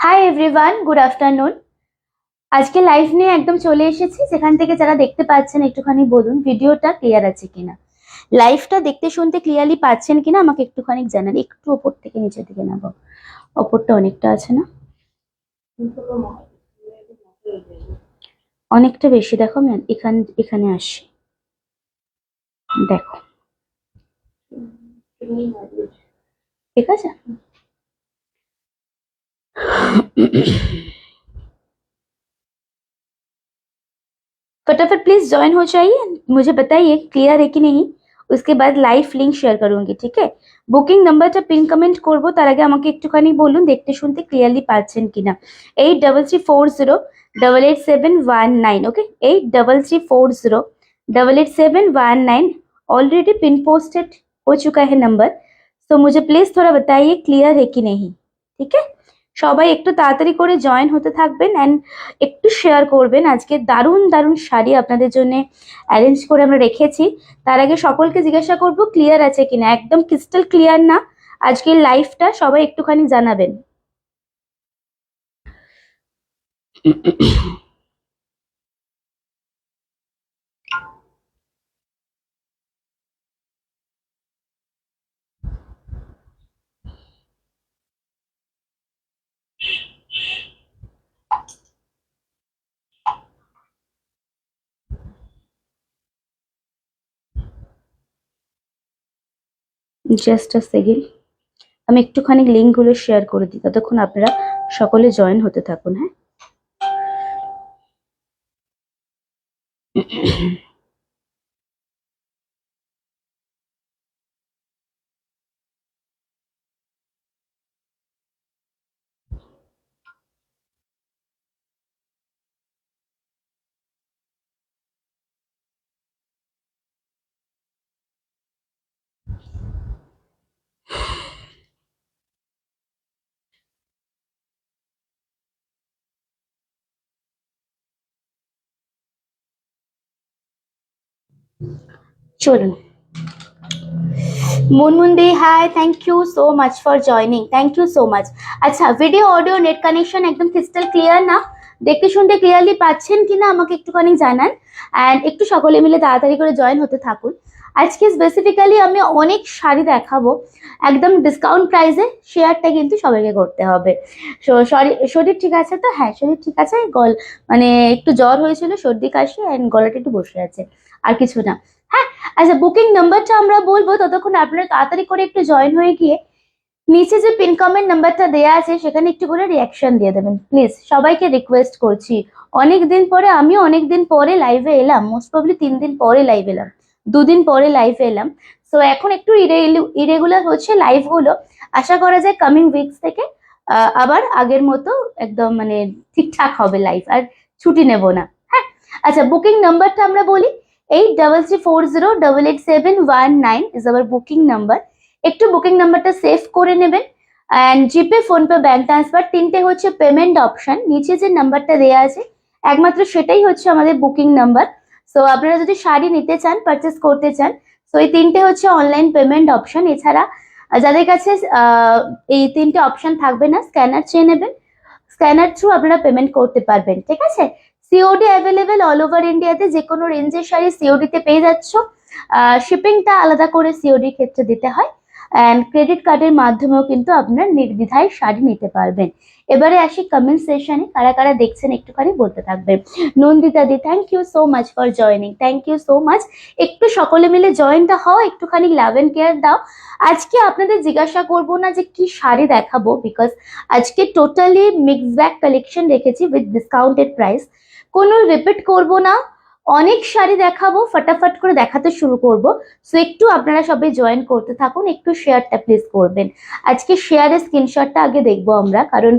Hi everyone, good afternoon. আজকে live নিয়ে একদম চলে এসেছি। যেখান থেকে যারা দেখতে পাচ্ছেন একটুখানি বলুন ভিডিওটা ক্লিয়ার আছে কিনা, লাইভটা দেখতে শুনতে ক্লিয়ারলি পাচ্ছেন কিনা আমাকে একটুখানি জানান। একটু ওপর থেকে নিচের দিকে নামাবো, ওপরটা অনেকটা আছে না, অনেকটা বেশি। দেখো ম্যাম, এখানে আসি, দেখো ঠিক আছে। फटाफट प्लीज ज्वाइन हो जाइए, मुझे बताइए क्लियर है कि नहीं। उसके बाद लाइव लिंक शेयर करूंगी, ठीक है। বুকিং নাম্বারটা পিন কমেন্ট করবো, তার আগে আমাকে একটুখানি বলুন দেখতে শুনতে ক্লিয়ারলি পাচ্ছেন কিনা। 8334088719। ओके, 8334088719 ऑलरेडी पिन पोस्टेड हो चुका है नंबर। तो मुझे प्लीज थोड़ा बताइए क्लियर है कि नहीं, ठीक है। সবাই একটু তাড়াতাড়ি করে জয়েন হতে থাকবেন এন্ড একটু শেয়ার করবেন। আজকে দারুণ দারুণ শাড়ি আপনাদের জন্য অ্যারেঞ্জ করে আমরা রেখেছি। তার আগে সকলকে জিজ্ঞাসা করব ক্লিয়ার আছে কিনা, একদম ক্রিস্টাল ক্লিয়ার না আজকের লাইভটা, সবাই একটুখানি জানাবেন। জাস্ট আ সেকেন্ড, আমি একটুখানি লিঙ্কগুলো শেয়ার করে দিই, ততক্ষণ আপনারা সকলে জয়েন হতে থাকুন। হ্যাঁ, চলুন। মুনমুন্দি, hi, thank you so much for joining, thank you so much. আচ্ছা, ভিডিও অডিও নেট কানেকশন একদম ক্রিস্টাল ক্লিয়ার না, দেখতে শুনতে ক্লিয়ারলি পাচ্ছেন কিনা আমাকে একটুখানি জানান অ্যান্ড একটু সকলে মিলে তাড়াতাড়ি করে জয়েন হতে থাকুন। আজকে স্পেসিফিক্যালি আমি অনেক শাড়ি দেখাবো একদম ডিসকাউন্ট প্রাইসে, শেয়ারটা কিন্তু সবাইকে করতে হবে। শরীর ঠিক আছে তো? হ্যাঁ, শরীর ঠিক আছে, মানে একটু জ্বর হয়েছিল, সর্দি কাশি অ্যান্ড গলাটা একটু বসে আছে, আর কিছু না। হ্যাঁ, আচ্ছা, বুকিং নাম্বারটা আমরা বলবো, ততক্ষণ আপনারা তাড়াতাড়ি করে একটু জয়েন হয়ে গিয়ে নিচে যে পিন কমেন্ট নাম্বারটা দেয়া আছে সেখানে একটু করে রিয়াকশন দিয়ে দেবেন প্লিজ, সবাইকে রিকোয়েস্ট করছি। অনেকদিন পরে, আমিও অনেকদিন পরে লাইভে এলাম, মোস্ট প্রবলি 3 দিন পরে লাইভ এলাম, 2 দিন পরে লাইভে এলাম। সো এখন একটু ইরেগুলার হচ্ছে লাইভ গুলো, আশা করা যায় কামিং উইকস থেকে আবার আগের মতো একদম মানে ঠিকঠাক হবে লাইভ, আর ছুটি নেব না। হ্যাঁ, আচ্ছা, বুকিং নাম্বারটা আমরা বলি 8334088719 ইজ আওয়ার বুকিং নাম্বার। একটু বুকিং নাম্বারটা সেভ করে নেবেন and GPay, PhonePe, bank transfer তিনটে হচ্ছে পেমেন্ট অপশন। নিচে যে নাম্বারটা দেওয়া আছে একমাত্র সেটাই হচ্ছে আমাদের বুকিং নাম্বার। সো আপনারা যদি শাড়ি নিতে চান, পারচেস করতে চান, সো এই তিনটে হচ্ছে অনলাইন পেমেন্ট অপশন। এছাড়া যাদের কাছে এই তিনটে অপশন থাকবে না, স্ক্যানার চেয়ে নেবেন, স্ক্যানার থ্রু আপনারা পেমেন্ট করতে পারবেন, ঠিক আছে। সিওডি অ্যাভেলেবেল অল ওভার ইন্ডিয়াতে, যে কোনো রেঞ্জের শাড়ি সিওডিতে পেয়ে যাচ্ছ। শিপিংটা আলাদা করে সিওডির ক্ষেত্রে দিতে হয় অ্যান্ড ক্রেডিট কার্ডের মাধ্যমেও কিন্তু আপনার নির্দ্বিধায় শাড়ি নিতে পারবেন। এবারে আসি কমেন্ট সেশনে, কারা কারা দেখছেন একটুখানি বলতে থাকবেন। Nandita di, thank you so much for joining, thank you so much. একটু সকলে মিলে জয়েনটা হও, একটুখানি লাভ এন্ড কেয়ার দাও। আজকে আপনাদের জিজ্ঞাসা করবো না যে কি শাড়ি দেখাবো, বিকজ আজকে টোটালি মিক্স ব্যাগ কালেকশন রেখেছি উইথ ডিসকাউন্টেড প্রাইস। কোনো রিপিট করব না, অনেক শাড়ি দেখাবো, ফটাফট করে দেখাতে শুরু করব। সো একটু আপনারা সবাই জয়েন করতে থাকুন, একটু শেয়ারটা প্লিজ করবেন। আজকে শেয়ারের স্ক্রিনশটটা আগে দেখবো আমরা, কারণ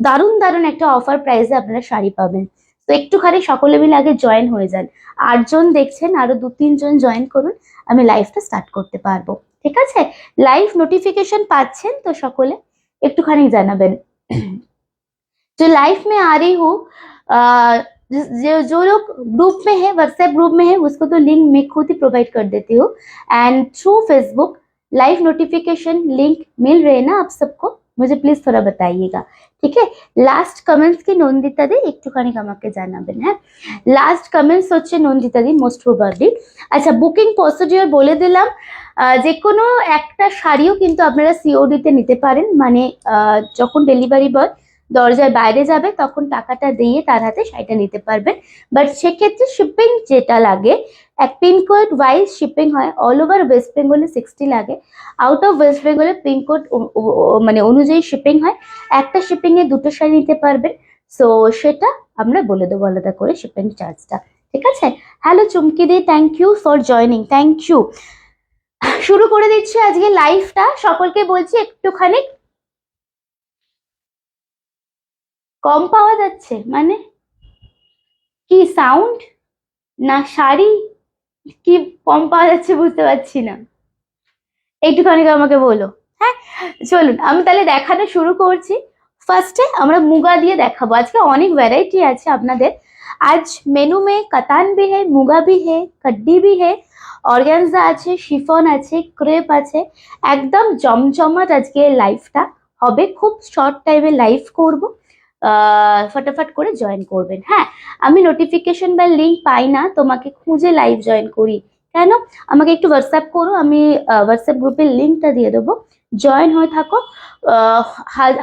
দারুণ দারুণ একটা অফার প্রাইসে আপনারা শাড়ি পাবেন। তো একটুখানি সকলে মিলে আগে জয়েন হয়ে যান। 8 জন দেখছেন, আরো 2-3 জন জয়েন করুন, আমি লাইভটা স্টার্ট করতে পারবো, ঠিক আছে। লাইভ নোটিফিকেশন পাচ্ছেন তো সকলে একটুখানি জানাবেন। जो लाइफ में आ रही हूँ, जो लोग ग्रुप में है, व्हाट्सएप ग्रुप में है, उसको तो लिंक मैं खुद ही प्रोवाइड कर देती हूँ। And through Facebook live notification link मिल रहे हैं ना आप सबको, मुझे प्लीज थोड़ा बताइएगा, ठीक है। লাস্ট কমেন্টস কি নন্দিতা দি একটুখানি আমাকে জানাবেন, হ্যাঁ। লাস্ট কমেন্টস হচ্ছে নন্দিতা দি মোস্ট প্রবাবলি। আচ্ছা, বুকিং প্রসিডিওর বলে দিলাম। যে কোনো একটা শাড়িও কিন্তু আপনারা সিওডি তে নিতে পারেন, মানে যখন ডেলিভারি বয় দরজার বাইরে যাবে তখন টাকাটা দিয়ে তার হাতে শাড়িটা নিতে পারবেন। বাট সেক্ষেত্রে শিপিং যেটা লাগে, এক পিনকোড ওয়াইজ শিপিং হয়। অল ওভার ওয়েস্ট বেঙ্গলে 60 লাগে, আউট অফ ওয়েস্ট বেঙ্গলে পিনকোড মানে অনুযায়ী শিপিং হয়। একটা শিপিং এ দুটো শাড়ি নিতে পারবেন। সো সেটা আমরা বলে দেবো আলাদা করে শিপিং চার্জটা, ঠিক আছে। হ্যালো চুমকি দি, thank you for joining, thank you. শুরু করে দিচ্ছি আজকে লাইভটা। সকলকে বলছি একটুখানি কম পাওয়া যাচ্ছে, মানে কি সাউন্ড না শাড়ি কি কম পাওয়া যাচ্ছে বুঝতে পারছি না, একটুখানি আমাকে বলো। হ্যাঁ চলুন আমি তাহলে দেখানো শুরু করছি। ফার্স্টে আমরা মুগা দিয়ে দেখাবো। আজকে অনেক ভ্যারাইটি আছে আপনাদের। आज मेनू में कतान भी है, मुगा भी है, कड्डी भी है, অর্গানজা আছে, শিফন আছে, ক্রেপ আছে। একদম জমজমাট আজকে লাইভটা হবে। খুব শর্ট টাইমে লাইভ করব, ফটাফট করে জয়েন করবেন। হ্যাঁ, আমি নোটিফিকেশন বা লিঙ্ক পাই না, তোমাকে খুঁজে লাইভ জয়েন করি কেন? আমাকে একটু হোয়াটসঅ্যাপ করো, আমি হোয়াটসঅ্যাপ গ্রুপের লিঙ্কটা দিয়ে দেবো, জয়েন হয়ে থাকো।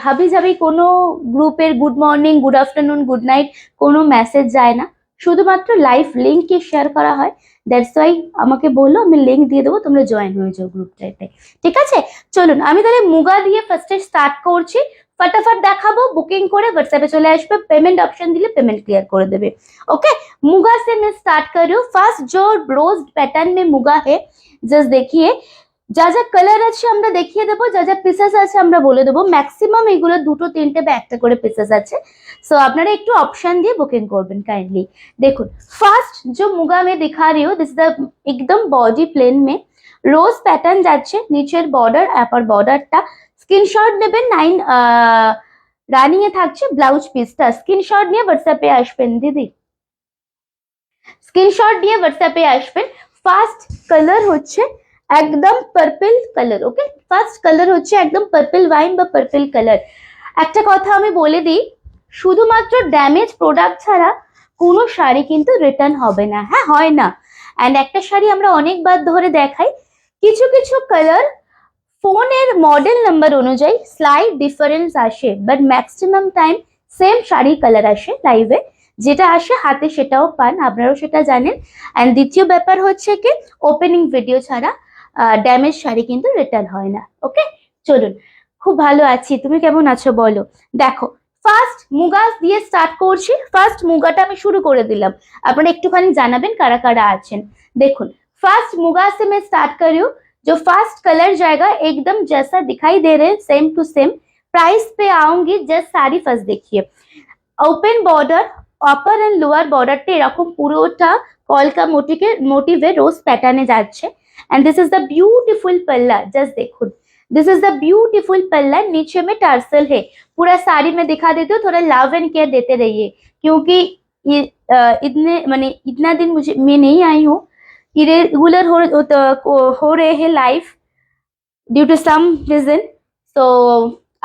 হাবি যাবি কোনো গ্রুপের good morning, good afternoon, good night কোনো মেসেজ যায় না, শুধুমাত্র লাইভ লিঙ্কই শেয়ার করা হয়। দ্যাটস ওয়াই আমাকে বললো, আমি লিঙ্ক দিয়ে দেবো, তোমরা জয়েন হয়ে যাও গ্রুপটাতে, ঠিক আছে। চলুন আমি তাহলে মুগা দিয়ে ফার্স্টে স্টার্ট করছি। फटाफट দেখাবো, বুকিং করে হোয়াটসঅ্যাপে চলে আসবে, পেমেন্ট অপশন দিলে পেমেंट क्लियर করে দেবে। ओके, मुगा से मैं स्टार्ट कर रही हूँ। फर्स्ट जो रोज पैटर्न में मुगा है, जस्ट देखिए যা যা কালার আছে আমরা দেখিয়ে দেবো, যা যা পিসেস আছে আমরা বলে দেবো। ম্যাক্সিমাম এগুলো দুটো তিনটে বা একটা করে পিসেস আছে, সো আপনারা একটু অপশন দিয়ে বুকিং করবেন কাইন্ডলি। দেখুন ফার্স্ট जो मुगा में दिखा रही हूँ, दिस द एकदम बॉडी प्लेन में রোজ প্যাটার্ন যাচ্ছে, নিচের বর্ডার আপার বর্ডারটা স্ক্রিনশট নেবেন। 9 রানিং এ থাকছে ব্লাউজ পিসটা। স্ক্রিনশট নিয়ে হোয়াটসঅ্যাপে আসবেন দিদি, স্ক্রিনশট নিয়ে হোয়াটসঅ্যাপে আসবেন। ফার্স্ট কালার হচ্ছে একদম পার্পল কালার। ওকে, ফার্স্ট কালার হচ্ছে একদম পার্পল ওয়াইন বা পার্পল কালার। একটা কথা আমি বলে দিই, শুধুমাত্র ড্যামেজ প্রোডাক্ট ছাড়া কোনো শাড়ি কিন্তু রিটার্ন হবে না। হ্যাঁ, হয় না। অ্যান্ড একটা শাড়ি আমরা অনেকবার ধরে দেখাই, কিছু কিছু কালার ফোনের মডেল নাম্বার অনুযায়ী স্লাইড ডিফারেন্স আসে, but maximum time same sari colour আসে লাইভে, যেটা আসে হাতে সেটাও পান, আপনারাও সেটা জানেন। অ্যান্ড দ্বিতীয় ব্যাপার হচ্ছে কি, ওপেনিং ভিডিও ছাড়া ড্যামেজ শাড়ি কিন্তু রিটার্ন হয় না। ওকে, চলুন। খুব ভালো আছি, তুমি কেমন আছো বলো। দেখো ফার্স্ট মুগা দিয়ে স্টার্ট করছি। ফার্স্ট মুগাটা আমি শুরু করে দিলাম, আপনারা একটুখানি জানাবেন কারা কারা আছেন। দেখুন फर्स्ट मुगा से मैं स्टार्ट कर रही हूँ। जो फर्स्ट कलर जाएगा एकदम जैसा दिखाई दे रहे सेम टू सेम। प्राइस पे आऊंगी, जस्ट साड़ी फर्स्ट देखिए। Open border, upper and lower बॉर्डरটা এরকম পুরোটা কলকা মোটিভে রোজ প্যাটার্নে যাচ্ছে। And this is the beautiful पल्ला, जस्ट देखो दिस इज द ब्यूटीफुल पल्ला। नीचे में टार्सल है, पूरा साड़ी में दिखा देती हूँ, थोड़ा लव एंड केयर देते रहिए, क्योंकि ये इतना दिन मैं नहीं आई हूँ, ইরেগুলার हो रहे हैं life due to some reason. তো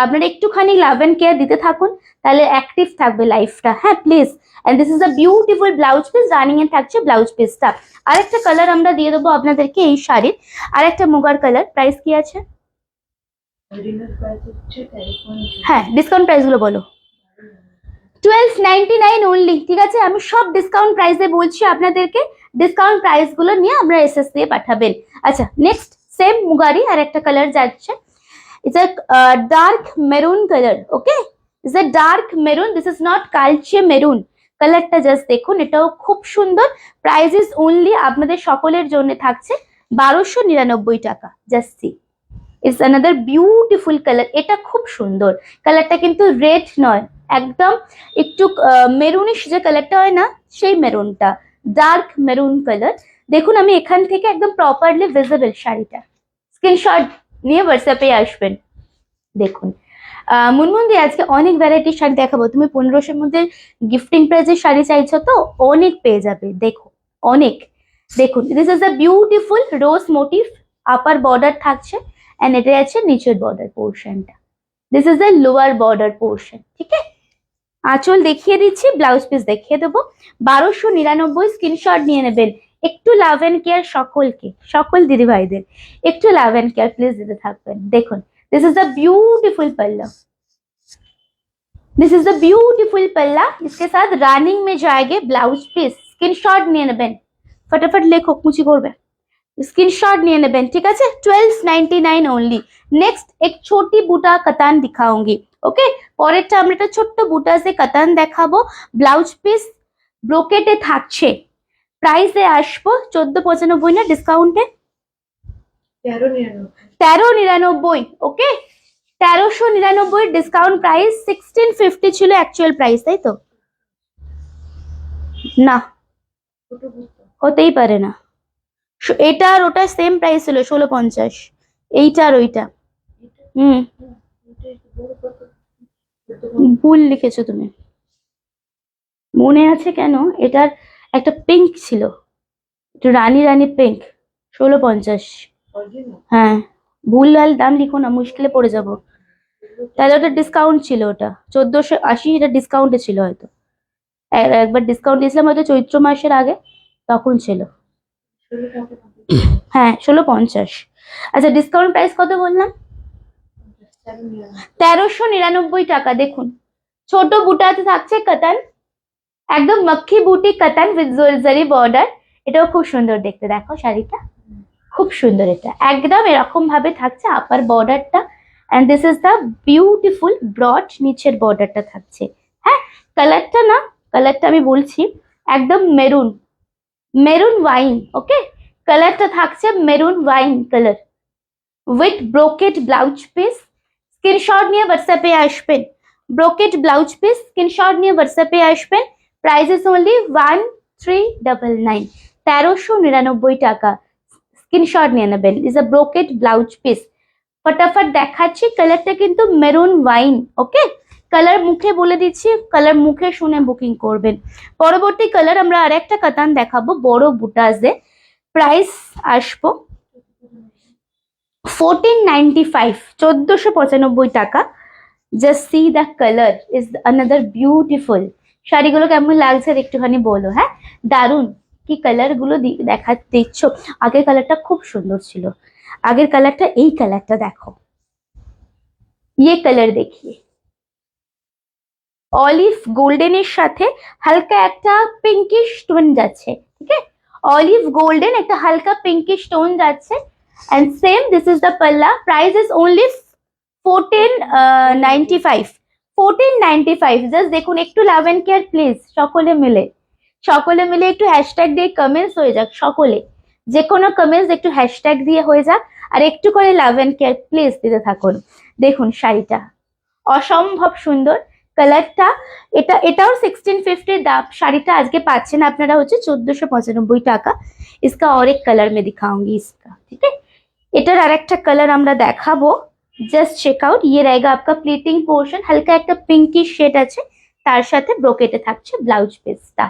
আপনারা একটুখানি লাভ এন্ড কেয়ার দিতে থাকুন, তাহলে অ্যাক্টিভ থাকবে লাইফটা। হ্যাঁ please. And this is a beautiful blouse piece, running এ থাকছে ব্লাউজ পিসটা। আরেকটা কালার আমরা দিয়ে দেবো আপনাদেরকে এই শাড়ির, আরেকটা মুগার কালার। প্রাইস কি আছে? হ্যাঁ, ডিসকাউন্ট প্রাইস গুলো বলো। 1299 অনলি, ঠিক আছে। আমি সব ডিসকাউন্ট প্রাইসে বলছি আপনাদেরকে, ডিসকাউন্ট প্রাইস গুলো নিয়ে আমরা এসএস দিয়ে পাঠাবেন। আচ্ছা, নেক্সট সেম মুগারি আর একটা কালার যাচ্ছে। It's a dark maroon colour. Okay, it's a dark maroon, this is not কালচে মেরুন। কালারটা জাস্ট দেখুন, এটাও খুব সুন্দর। প্রাইস ইজ অনলি আপনাদের সকলের জন্য থাকছে 1299 টাকা। Just C, it's another beautiful colour. এটা খুব সুন্দর কালারটা, কিন্তু রেড নয়, একদম একটু মেরুনিশ যে কালারটা হয় না, সেই মেরুনটা, ডার্ক মেরুন কালার। দেখুন আমি এখান থেকে একদম প্রপারলি ভিজিবল শাড়িটা। স্ক্রিনশট নিয়ে হোয়াটসঅ্যাপে আসবেন। দেখুন মুনমুন্দি আজকে অনেক ভ্যারাইটির শাড়ি দেখাবো। তুমি 1500-এর মধ্যে গিফটিং প্রাইজের শাড়ি চাইছো তো অনেক পেয়ে যাবে, দেখো অনেক। দেখুন this is a beautiful rose motif, upper border থাকছে, এন্ড এটা আছে নিচের বর্ডার পোর্শনটা। This is the lower border portion, ঠিক আছে। আঁচল দেখিয়ে দিচ্ছি, ব্লাউজ পিস দেখিয়ে দেবো। 1299 স্ক্রিনশট নিয়ে নেবেন। একটু লাভ অ্যান্ড কেয়ার সকলকে, সকল দিদি ভাইদের একটু লাভ অ্যান্ড কেয়ার প্লিজ দিতে থাকবেন। দেখুন, দিস ইজ দ্য বিউটিফुल पल्ला, दिस इज द ब्यूटीफुल पल्ला। इसके साथ रनिंग में जाएंगे ब्लाउज पीस। स्क्रीनशॉट নিয়ে নেবেন, फटाफट লেখো, কুচি করবে। स्क्रीनशॉट নিয়ে নেবেন, ঠিক আছে। 1299 ओनली। नेक्स्ट एक छोटी बूटा कतान दिखाऊंगी, ओके। পরেরটা আমরা একটা ছোট্ট বুটা সে কাতান দেখাবো। ব্লাউজ পিস ব্রোকেটে থাকছে। প্রাইসে আসবো 1495 না ডিসকাউন্টে 1399, ওকে। 1399 ডিসকাউন্ট প্রাইস। 1650 ছিল অ্যাকচুয়াল প্রাইস, তাই তো? না, হতেই পারে না। এটা আর ওটা সেম প্রাইস ছিল 1650, এইটা আর ওইটা। ভুল লিখেছো তুমি, মনে আছে কেন? এটার একটা পিঙ্ক ছিল, একটু রানী রানী পিঙ্ক, 1650। হ্যাঁ, ভুলভাল দাম লিখো না, মুশকিলে পড়ে যাব। তাহলে ওটা ডিসকাউন্ট ছিল, ওটা 1480, এটা ডিসকাউন্টে ছিল হয়তো। একবার ডিসকাউন্ট দিয়েছিলাম হয়তো চৈত্র মাসের আগে, তখন ছিল। হ্যাঁ 1650। আচ্ছা ডিসকাউন্ট প্রাইস কত বললাম? 1399 টাকা। দেখুন ছোট বুটাতে থাকছে কাতান, একদম মক্খি বুটি কাতান উইথ জরি বর্ডার। এটাও খুব সুন্দর দেখতে, দেখো শাড়িটা খুব সুন্দর। এটা একদম এরকম ভাবে থাকছে আপার বর্ডারটা, and this is the beautiful broad নিচের বর্ডারটা থাকছে। হ্যাঁ, কালারটা না, কালারটা আমি বলছি একদম মেরুন, মেরুন ওয়াইন, ওকে। কালারটা থাকছে maroon wine colour with brocade blouse piece. Screenshot নিয়ে হোয়াটসঅ্যাপে আসবেন। ব্রোকেট ব্লাউজ পিস স্ক্রিনশট নিয়ে হোয়াটসঅ্যাপে আসবেন। প্রাইস ইজ অনলি 1399, 1399 টাকা। স্ক্রিনশট নিয়ে নেবেন। Is a brocade blouse piece. ফটাফট দেখাচ্ছি, কালারটা কিন্তু মেরুন ওয়াইন, ওকে। কালার মুখে বলে দিচ্ছি, কালার মুখে শুনে বুকিং করবেন। পরবর্তী কালার আমরা আরেকটা কাতান দেখাবো বড় বুটাসে। প্রাইস আসবো 1495, 1495 টাকা। Just see the colour is another beautiful. শাড়িগুলো কেমন লাগছে একটুখানি বলো। হ্যাঁ দারুন, কি কালার গুলো দেখা দিচ্ছ। আগের কালারটা খুব সুন্দর ছিল, আগের কালারটা, এই কালারটা দেখো, ये কালার দেখিয়ে অলিভ গোল্ডেনের সাথে হালকা একটা পিঙ্কিশ টোন যাচ্ছে, ঠিক আছে। অলিভ গোল্ডেন একটা হালকা পিঙ্কিশ টোন যাচ্ছে, and same this is the palla. Price is only 1495, 1495। Just দেখুন, একটু লাভ এন্ড কেয়ার প্লিজ, সকলে মিলে, সকলে মিলে একটু হ্যাশট্যাগ দিয়ে কমেন্টস হয়ে যাক, সকলে যে কোনো কমেন্টস একটু হ্যাশট্যাগ দিয়ে হয়ে যাক, আর একটু করে লাভ এন্ড কেয়ার প্লিজ দিতে থাকুন। দেখুন শাড়িটা অসম্ভব সুন্দর, কালারটা এটাও 1650 দাম। শাড়িটা আজকে পাচ্ছেন আপনারা হচ্ছে 1495 টাকা। इसका और एक कलर में दिखाऊंगी इसका, ठीक है। এটার আরেকটা কালার আমরা দেখাবো, জাস্ট চেক আউট। ইয়ে रहेगा आपका প্লিটিং পোর্শন, হালকা একটা পিঙ্কিশ শেড আছে, তার সাথে ব্রোকেটে থাকছে ব্লাউজ পিসটা।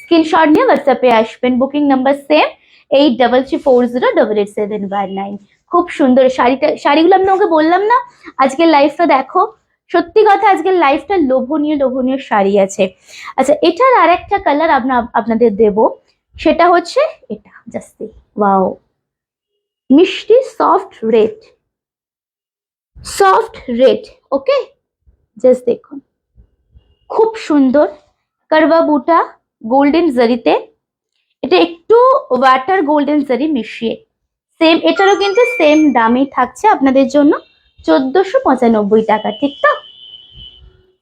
স্ক্রিনশট নিয়ে হোয়াটসঅ্যাপে আসবেন। Booking number same 8334088719। খুব সুন্দর শাড়িটা, শাড়িগুলো আমি ওকে বললাম না আজকের লাইফটা দেখো, সত্যি কথা আজকের লাইফটা লোভনীয় লোভনীয় শাড়ি আছে। আচ্ছা এটার আরেকটা কালার আপনাদের দেব, সেটা হচ্ছে এটা, জাস্ট ওয়াও, মিষ্টি সফট রেড, সফট রেড, ওকে। জাস্ট দেখুন খুব সুন্দর করবা বুটা গোল্ডেন জারিতে, এটা একটু ওয়াটার গোল্ডেন জারি মিশিয়ে। সেম এটারও কিন্তু সেম দামই থাকছে আপনাদের জন্য 1495 টাকা, ঠিক তো?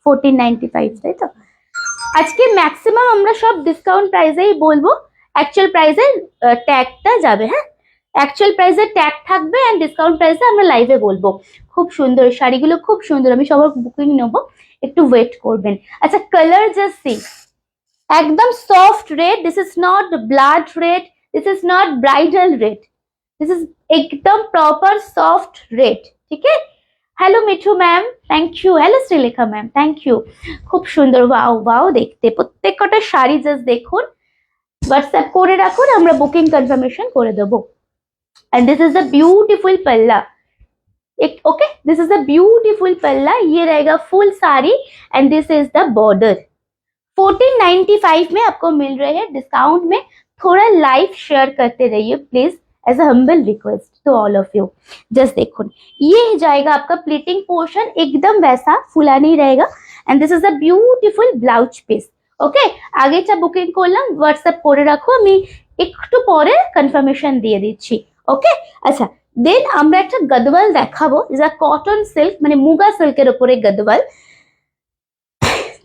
1495, তাই তো? আজকে ম্যাক্সিমাম আমরা সব ডিসকাউন্ট প্রাইসেই বলবো, অ্যাকচুয়াল প্রাইসে ট্যাগটা যাবে। হ্যাঁ অ্যাকচুয়াল প্রাইসে ট্যাগ থাকবে, এন্ড ডিসকাউন্ট প্রাইসে আমরা লাইভে বলবো। খুব সুন্দর শাড়িগুলো, খুব সুন্দর। আমি সবার বুকিং নেবো, একটু ওয়েট করবেন। আচ্ছা কালার জাস্ট সি, একদম soft red. This is not blood red, this is not bridal red, this is একদম প্রপার সফট রেড, ঠিক আছে। Hello Mithu ma'am, thank you. Hello Sreelekha ma'am, thank you. খুব সুন্দর, ওয়াও ওয়াও দেখতে। প্রত্যেক কটা শাড়ি জাস্ট দেখুন, হোয়াটসঅ্যাপ করে রাখুন, আমরা বুকিং কনফার্মেশন করে দেবো। And this is the beautiful palla. एक okay this is a beautiful पल्ला, ये रहेगा full sari and this is the border. 1495 में आपको मिल रहे हैं डिस्काउंट में। थोड़ा लाइव शेयर करते रहिए please, as a humble request to all of you. Just देखो ये जाएगा आपका प्लीटिंग पोर्शन, एकदम वैसा फुला नहीं रहेगा and this is a beautiful blouse piece. Okay আগেটা বুকিং করলাম, হোয়াটসঅ্যাপ করে রাখো, আমি একটু পরে কনফার্মেশন দিয়ে দিচ্ছি। ওকে আচ্ছা, দেন আমরা একটা গদওয়াল দেখাবো, যা কটন সিল্ক মানে মুগা সিল্কের উপরে গদওয়াল।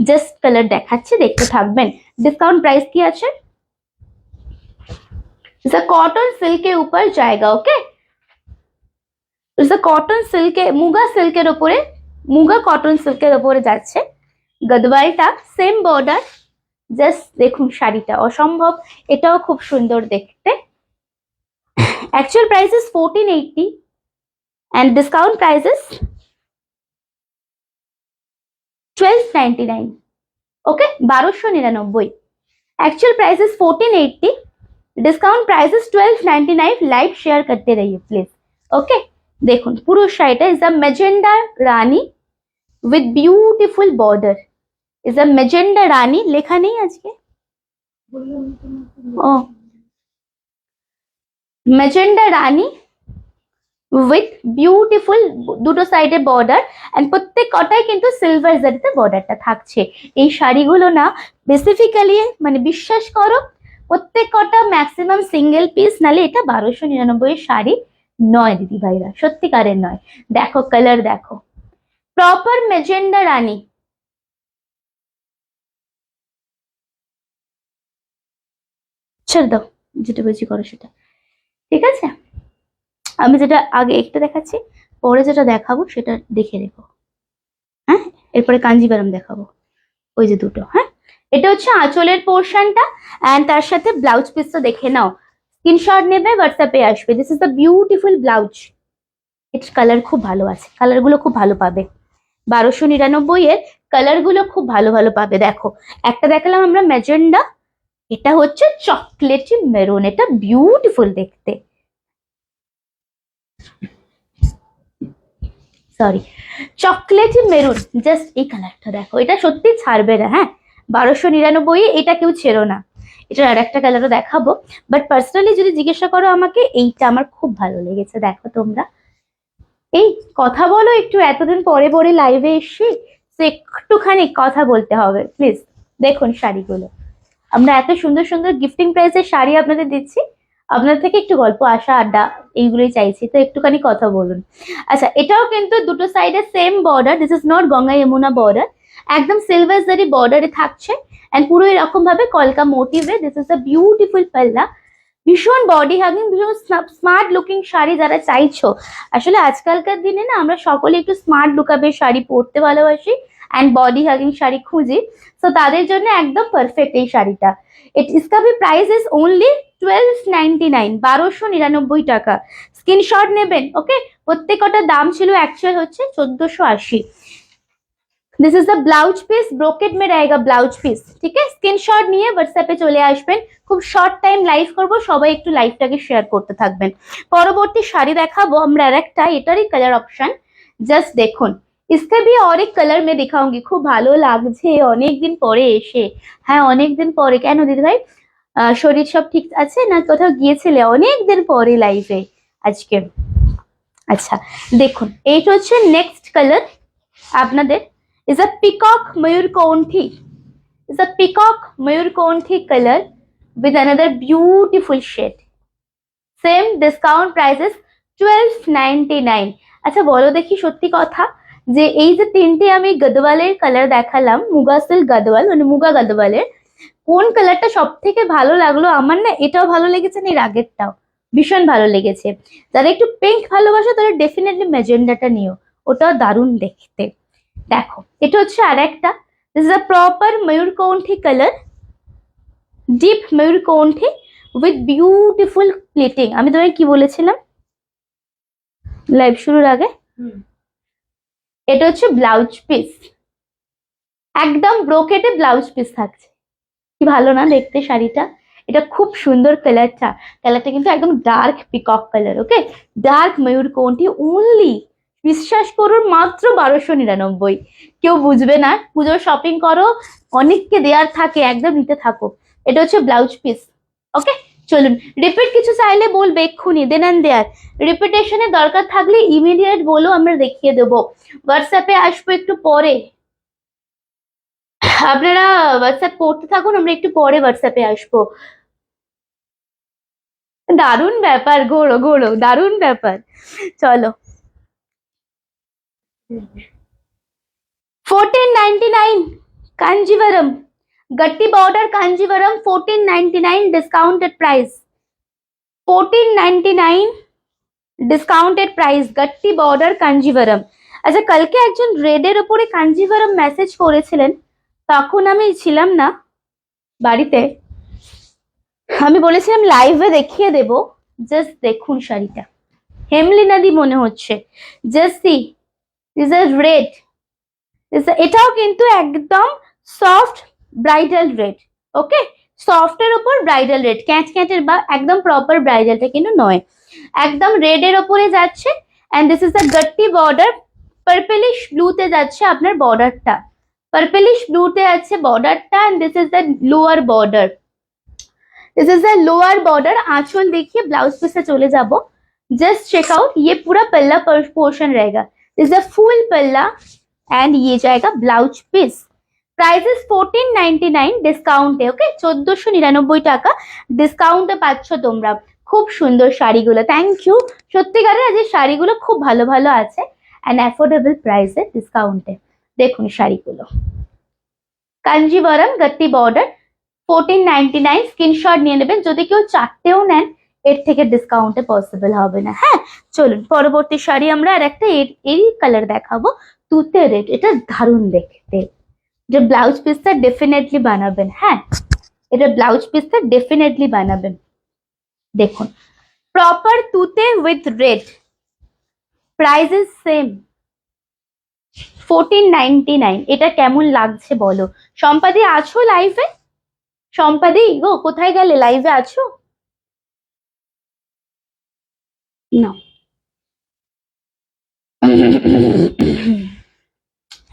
জাস্ট কালার দেখাচ্ছি, দেখতে থাকবেন। ডিসকাউন্ট প্রাইস কি আছে? इसे कॉटन सिल्क के ऊपर जाएगा। ओके इसे कॉटन सिल्क मुगा सिल्केर উপরে, মুগা কটন সিল্কের উপরে যাচ্ছে গদওয়ালটা, সেম বর্ডার। জাস্ট দেখুন শাড়িটা অসম্ভব, এটাও খুব সুন্দর দেখতে। Actual price is 1480 and discount price is 1299। Okay 1299। Actual price is 1480, discount price is 1299। Live share करते रहिए प्लीज। ओके देखो পুরো শাড়িটা इज अ मैजेंडा रानी with beautiful border. Is a magenta रानी লেখা নেই আজকে, ও मैजेंडा रानी উইথ বিউটিফুল দুটো সাইডে বর্ডার এন্ড প্রত্যেক কটাই কিন্তু সিলভার জারিতে বর্ডারটা থাকছে। এই শাড়িগুলো না স্পেসিফিক্যালি মানে বিশ্বাস করো প্রত্যেক কটা ম্যাক্সিমাম সিঙ্গেল পিস, নালে এটা 1299 এর শাড়ি নয় দিদি ভাইরা, সত্যিকারের নয়। দেখো কালার দেখো, প্রপার মেজেন্ডা রানী। ছেড়ে দাও, যেটা বলছি করো সেটা, ঠিক আছে? আমি যেটা আগে একটা দেখাচ্ছি, পরে যেটা দেখাবো সেটা দেখে রেখো। হ্যাঁ এরপরে কাঞ্জিভারাম দেখাবো, ওই যে দুটো। হ্যাঁ এটা হচ্ছে আঁচলের পোর্শনটা এন্ড তার সাথে ব্লাউজ পিসটা দেখে নাও, স্ক্রিনশট নেবে হোয়াটসঅ্যাপে আসবে। This is the beautiful blouse. এর কালার খুব ভালো আছে, কালারগুলো খুব ভালো পাবে। 1299 এর কালারগুলো খুব ভালো ভালো পাবে। দেখো একটা দেখালাম আমরা ম্যাজেন্ডা, এটা হচ্ছে চকলেটি মেরুন, এটা বিউটিফুল দেখতে। সরি চকলেটি মেরুন, জাস্ট এই কালারটা দেখো, এটা সত্যি ছাড়বে না। হ্যাঁ 1299 এটা কেউ ছেড়ো না। এটার আর একটা কালারও দেখাবো, বাট পার্সোনালি যদি জিজ্ঞাসা করো আমাকে, এইটা আমার খুব ভালো লেগেছে। দেখো তোমরা এই কথা বলো একটু, এতদিন পরে পরে লাইভে এসছি তো একটুখানি কথা বলতে হবে প্লিজ। দেখুন শাড়িগুলো, আমরা এত সুন্দর সুন্দর গিফটিং প্রাইসের শাড়ি আপনাদের দিচ্ছি, আপনার থেকে একটু গল্প আসা আড্ডা এইগুলোই চাইছি, তো একটুখানি কথা বলুন। আচ্ছা এটাও কিন্তু দুটো সাইডে same border, this is not Ganga Jamuna border, একদম সিলভার জারি বর্ডারে থাকছে এন্ড পুরো এরকম ভাবে কলকা মোটিভে। দিস ইজ আ বিউটিফুল পাল্লা, ভীষণ বডি হাগিং, ভীষণ স্মার্ট লুকিং শাড়ি যারা চাইছো। আসলে আজকালকার দিনে না আমরা সকলে একটু স্মার্ট লুকাবে শাড়ি পরতে ভালোবাসি एंड बॉडी हगिंग শাড়ি খুঁজি, সো তাদের জন্য একদম পারফেক্ট এই শাড়িটা। इसका भी प्राइस इज ओनली 1299, 1299 টাকা। স্ক্রিনশট নেবেন। ওকে প্রত্যেকটা দাম ছিল অ্যাকচুয়াল হচ্ছে 1480। This is the blouse piece, brocade में रहेगा ब्लाउज पीस। ठीक है স্ক্রিনশট নিয়ে হোয়াটসঅ্যাপে চলে আসবেন। খুব শর্ট টাইম লাইভ করব, সবাই একটু লাইভটাকে শেয়ার করতে থাকবেন। পরবর্তী শাড়ি দেখাবো আমরা আরেকটা, এটারই কালার অপশন জাস্ট দেখুন। इसका भी और एक कलर में दिखाऊंगी, খুব ভালো লাগছে অনেকদিন পরে এসে। হ্যাঁ অনেকদিন পরে, কেন দিদি ভাই শরীর সব ঠিক আছে না, কোথাও গিয়েছিলে? অনেকদিন পরে লাইভে আজকে। আচ্ছা দেখুন এইটা হচ্ছে নেক্সট কালার আপনাদের, इज अ पिकॉक मयूरकंठी, इज अ पिकॉक मयूरकंठी colour with another beautiful shade, same discount price is 1299। আচ্ছা বলো দেখি সত্যি কথা, যে এই যে তিনটে আমি গদওয়ালের কালার দেখালাম, মুগা সিল্ক গদওয়াল মানে মুগা গদওয়ালের, কোন কালারটা সব থেকে ভালো লাগলো? আমার না এটাও ভালো লেগেছে, না এর আগেরটাও ভীষণ ভালো লেগেছে। যারা একটু পিঙ্ক ভালোবাসো তারা ডেফিনেটলি ম্যাজেন্ডাটা নিও, ওটাও দারুণ দেখতে। দেখো এটা হচ্ছে আর একটা, দিস ইজ আ প্রপার ময়ূরকণ্ঠী কালার, ডিপ ময়ূরকণ্ঠী উইথ বিউটিফুল প্লিটিং। আমি তোমায় কি বলেছিলাম লাইভ শুরুর আগে? এটা হচ্ছে ব্লাউজ পিস, একদম ব্রোকেটে ব্লাউজ পিস থাকছে। কি ভালো না দেখতে শাড়িটা, এটা খুব সুন্দর কালারটা। কালারটা কিন্তু একদম ডার্ক পিকক কালার। ওকে ডার্ক ময়ূরকণ্ঠী, ওনলি বিশ্বাস করুন মাত্র 1299। কেউ বুঝবে না, পুজোর শপিং করো, অনেককে দেওয়ার থাকে, একদম নিতে থাকো। এটা হচ্ছে ব্লাউজ পিস। ওকে, চলুন রিপিট কিছু চাইলে বলবে এক্ষুনি, দেন অ্যান্ড দেয়ার। রিপিটেশনের দরকার থাকলে ইমিডিয়েট বলো, আমরা দেখিয়ে দেবো। হোয়াটসঅ্যাপে আসবো একটু পরে, আপনারা হোয়াটসঅ্যাপ করতে থাকুন, আমরা একটু পরে হোয়াটসঅ্যাপে আসবো। দারুণ ব্যাপার, ঘোড়ো ঘোড়ো, দারুণ ব্যাপার। চলো, 1499 কাঞ্জিভারম, গट्टी border Kanjivaram 1499 discounted price, 1499 discounted price, গट्टी বর্ডার কাঞ্জিভারম। আচ্ছা, কালকে একজন রেডের ওপরে কাঞ্জিভারম মেসেজ করেছিলেন, তখন আমি ছিলাম না বাড়িতে, আমি বলেছিলাম লাইভে দেখিয়ে দেব। জাস্ট দেখুন শাড়িটা, হেমলি নদী মনে হচ্ছে। Just see, this is red, এটাও কিন্তু একদম সফট ব্রাইডাল রেড। ওকে, সফটের ওপর ব্রাইডাল রেড, ক্যাট ক্যাটের বা একদম প্রপার ব্রাইডালটা কিন্তু নয়, একদম রেড এর ওপরে যাচ্ছে। এন্ড দিস ইজ দ্য গट्टी বর্ডার, পার্পলিশ ব্লুতে যাচ্ছে আপনার বর্ডারটা, পার্পলিশ ব্লুতে আছে বর্ডারটা। And this is the lower border, this is the lower border. आंचल देखिए, ब्लाउज पीस से चले जाबो, जस्ट चेक आउट, ये पूरा पल्ला पोर्शन रहेगा, दिस इज फुल पल्ला एंड ये जाएगा ब्लाउज पीस। प्राइस इज 1499 ডিসকাউন্টে। ওকে, 1499 টাকা ডিসকাউন্টে পাচ্ছ তোমরা। খুব সুন্দর শাড়িগুলো, থ্যাংক ইউ। সত্যিকারের আজ শাড়িগুলো খুব ভালো ভালো আছে এন্ড অ্যাফোর্ডেবল প্রাইসে ডিসকাউন্টে। দেখুন শাড়িগুলো, কাঞ্জিভারম গट्टी বর্ডার 1499, স্ক্রিনশট নিয়ে নেবেন। যদি কেউ চারটেও নেন, এর থেকে ডিসকাউন্টে পসিবল হবে না। হ্যাঁ, চলুন পরবর্তী শাড়ি আমরা আর একটা এই কালার দেখাবো, তুতে রেড। এটা দারুণ দেখতে, যে ব্লাউজ পিসটা ডেফিনেটলি বানাবেন। হ্যাঁ, এটা ব্লাউজ পিসটা ডেফিনেটলি বানাবেন। দেখুন, প্রপার তুতে with red, price is same 1499। এটা কেমন লাগছে বলো? সম্পাদি আছো লাইভে? সম্পাদি গো, কোথায় গেলে? লাইভে আছো না?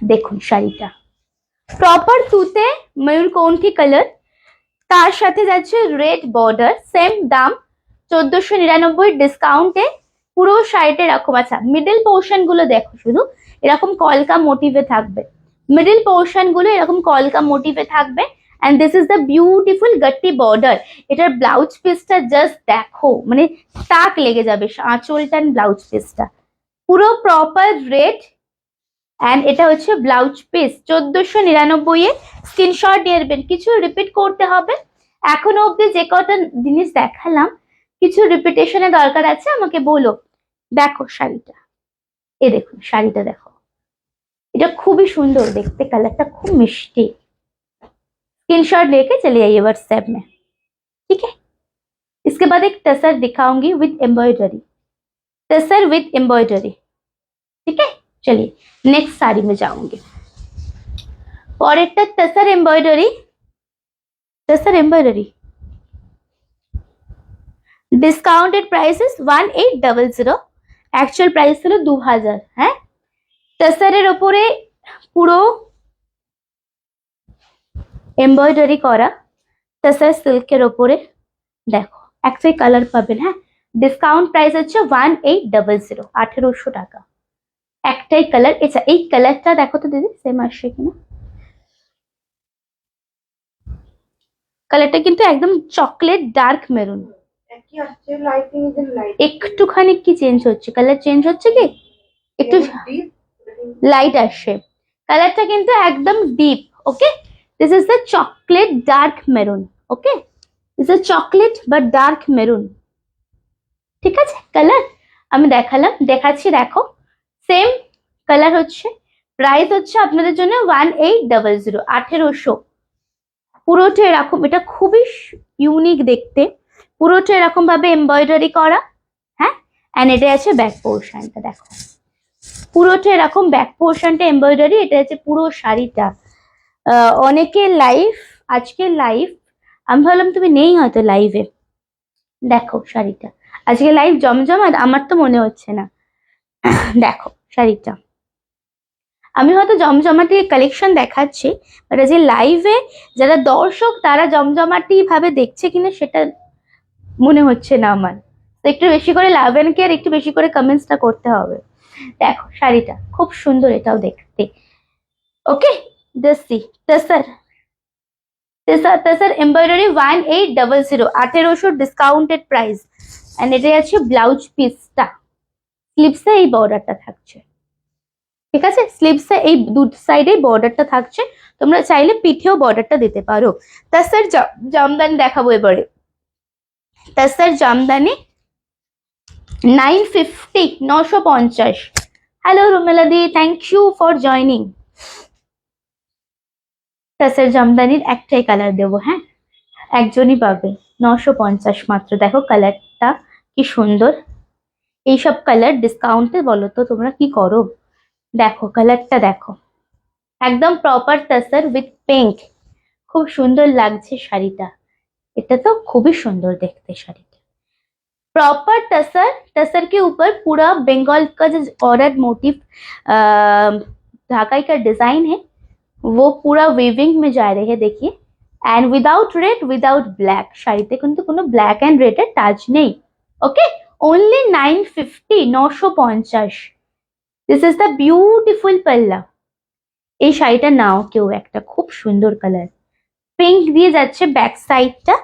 দেখুন শাড়িটা, প্রপার তুতে ময়ূরকণ্ঠী কালার, তার সাথে যাচ্ছে রেড বর্ডার, সেম দাম 1499 ডিসকাউন্টে। পুরো শাড়িটা এরকম। আচ্ছা, মিডল পোর্শন গুলো দেখো, শুধু এরকম কলকা মোটিভে থাকবে, মিডল পোর্শন গুলো এরকম কলকা মোটিভে থাকবে। And this is the beautiful গट्टी বর্ডার। এটার ব্লাউজ পিসটা জাস্ট দেখো, মানে তাক লেগে যাবে আঁচলটা, ব্লাউজ পিসটা পুরো প্রপার রেড। এন্ড এটা হচ্ছে ব্লাউজ পিস 1499 এ। স্ক্রিনশট নিয়ে নেবেন। কিছু রিপিট করতে হবে, এখনো অব্দি যে কটা জিনিস দেখালাম কিছু রিপিটেশনের দরকার আছে, আমাকে বলো। দেখো শাড়িটা, এ দেখুন শাড়িটা দেখো, এটা খুবই সুন্দর দেখতে, কালারটা খুব মিষ্টি। स्क्रीनशॉट लेके चले आइए व्हाट्सएप में, ठीक है। इसके बाद एक टसर दिखाऊंगी with embroidery, tussar with embroidery, ठीक है। चलिए नेक्स्ट साड़ी में जाऊंगी। और एक tussar embroidery, tussar embroidery discounted price is 1800, actual price হলো 2000। হ্যাঁ, টসারের উপরে পুরো এমব্রয়ডারি করা, টসার সিল্কের ওপরে দেখো, একটাই কালার পাবেন। হ্যাঁ, ডিসকাউন্ট প্রাইস হচ্ছে 1800, 1800 টাকা একটাই কালার। আচ্ছা, এই কালারটা দেখো তো দিদি, সেম আসছে কিনা। কালারটা কিন্তু একদম চকলেট ডার্ক মেরুন, একটুখানি কি চেঞ্জ হচ্ছে, কালার চেঞ্জ হচ্ছে কি একটু লাইট আসছে, কালারটা কিন্তু একদম deep. Okay, this is the chocolate dark maroon. Okay, this is chocolate বা ডার্ক মেরুন, ঠিক আছে। কালার আমি দেখালাম, দেখাচ্ছি, দেখো সেম কালার হচ্ছে। প্রাইস হচ্ছে আপনাদের জন্য 1800, 1800। পুরোটা এরকম, এটা খুবই ইউনিক দেখতে, পুরোটা এরকম ভাবে এমব্রয়ডারি করা। হ্যাঁ, এন্ড এটা আছে ব্যাক পোর্শনটা, দেখো পুরোটা এরকম ব্যাক পোর্শনটা এমব্রয়ডারি। এটা আছে পুরো শাড়িটা। অনেকে লাইভ, আজকে লাইভ, আমি ভাবলাম তুমি নেই হয়তো লাইভে। দেখো শাড়িটা, আজকে লাইভ জমজমাট, আমার তো মনে হচ্ছে না। দেখো শাড়িটা। আমি হয়তো জমজমাটি কালেকশন দেখাচ্ছি, বাট যে লাইভে যারা দর্শক তারা জমজমাটি ভাবে দেখছে কিনা সেটা মনে হচ্ছে না আমার। তো একটু বেশি করে লাভ এন্ড কেয়ার, একটু বেশি করে কমেন্টসটা করতে হবে। দেখো শাড়িটা খুব সুন্দর, এটাও দেখতে। ওকে, দস্তি tussar tussar embroidery 1800, 1800 discounted price. And এটা আছে ব্লাউজ পিসটা, স্লিভসে এই বর্ডারটা থাকছে, ঠিক আছে? স্লিভসে এই দু সাইডে বর্ডারটা থাকছে, তোমরা চাইলে পিঠেও বর্ডারটা দিতে পারো। তসর জামদানি দেখাবো এবারে। Tussar Jamdani 950, 950। Hello Rumela di, thank you for joining. তসর জামদানির একটাই কালার দেবো, হ্যাঁ একজনই পাবে, 950 মাত্র। দেখো কালারটা কি সুন্দর, এইসব কালার ডিসকাউন্টে বলো তো তোমরা কি করো? দেখো কালারটা দেখো, একদম প্রপার তসর উইথ পিঙ্ক, খুব সুন্দর লাগছে শাড়িটা। এটা তো খুবই সুন্দর দেখতে শাড়িটা। प्रॉपर टसर, टसर के ऊपर पूरा बंगाल का जो ऑर्डर मोटिव ढाकाई का डिजाइन है वो पूरा वीविंग में जा रहे हैं, देखिए। And without red without black, শাড়িতে কিন্তু কোনো ব্ল্যাক এন্ড রেড এর টাচ নেই। ওকে, only 950, 950। This is the beautiful পাল্লা। এই শাড়িটা নাও কেউ একটা, খুব সুন্দর কালার, পিঙ্ক দিয়ে যাচ্ছে ব্যাক সাইডটা,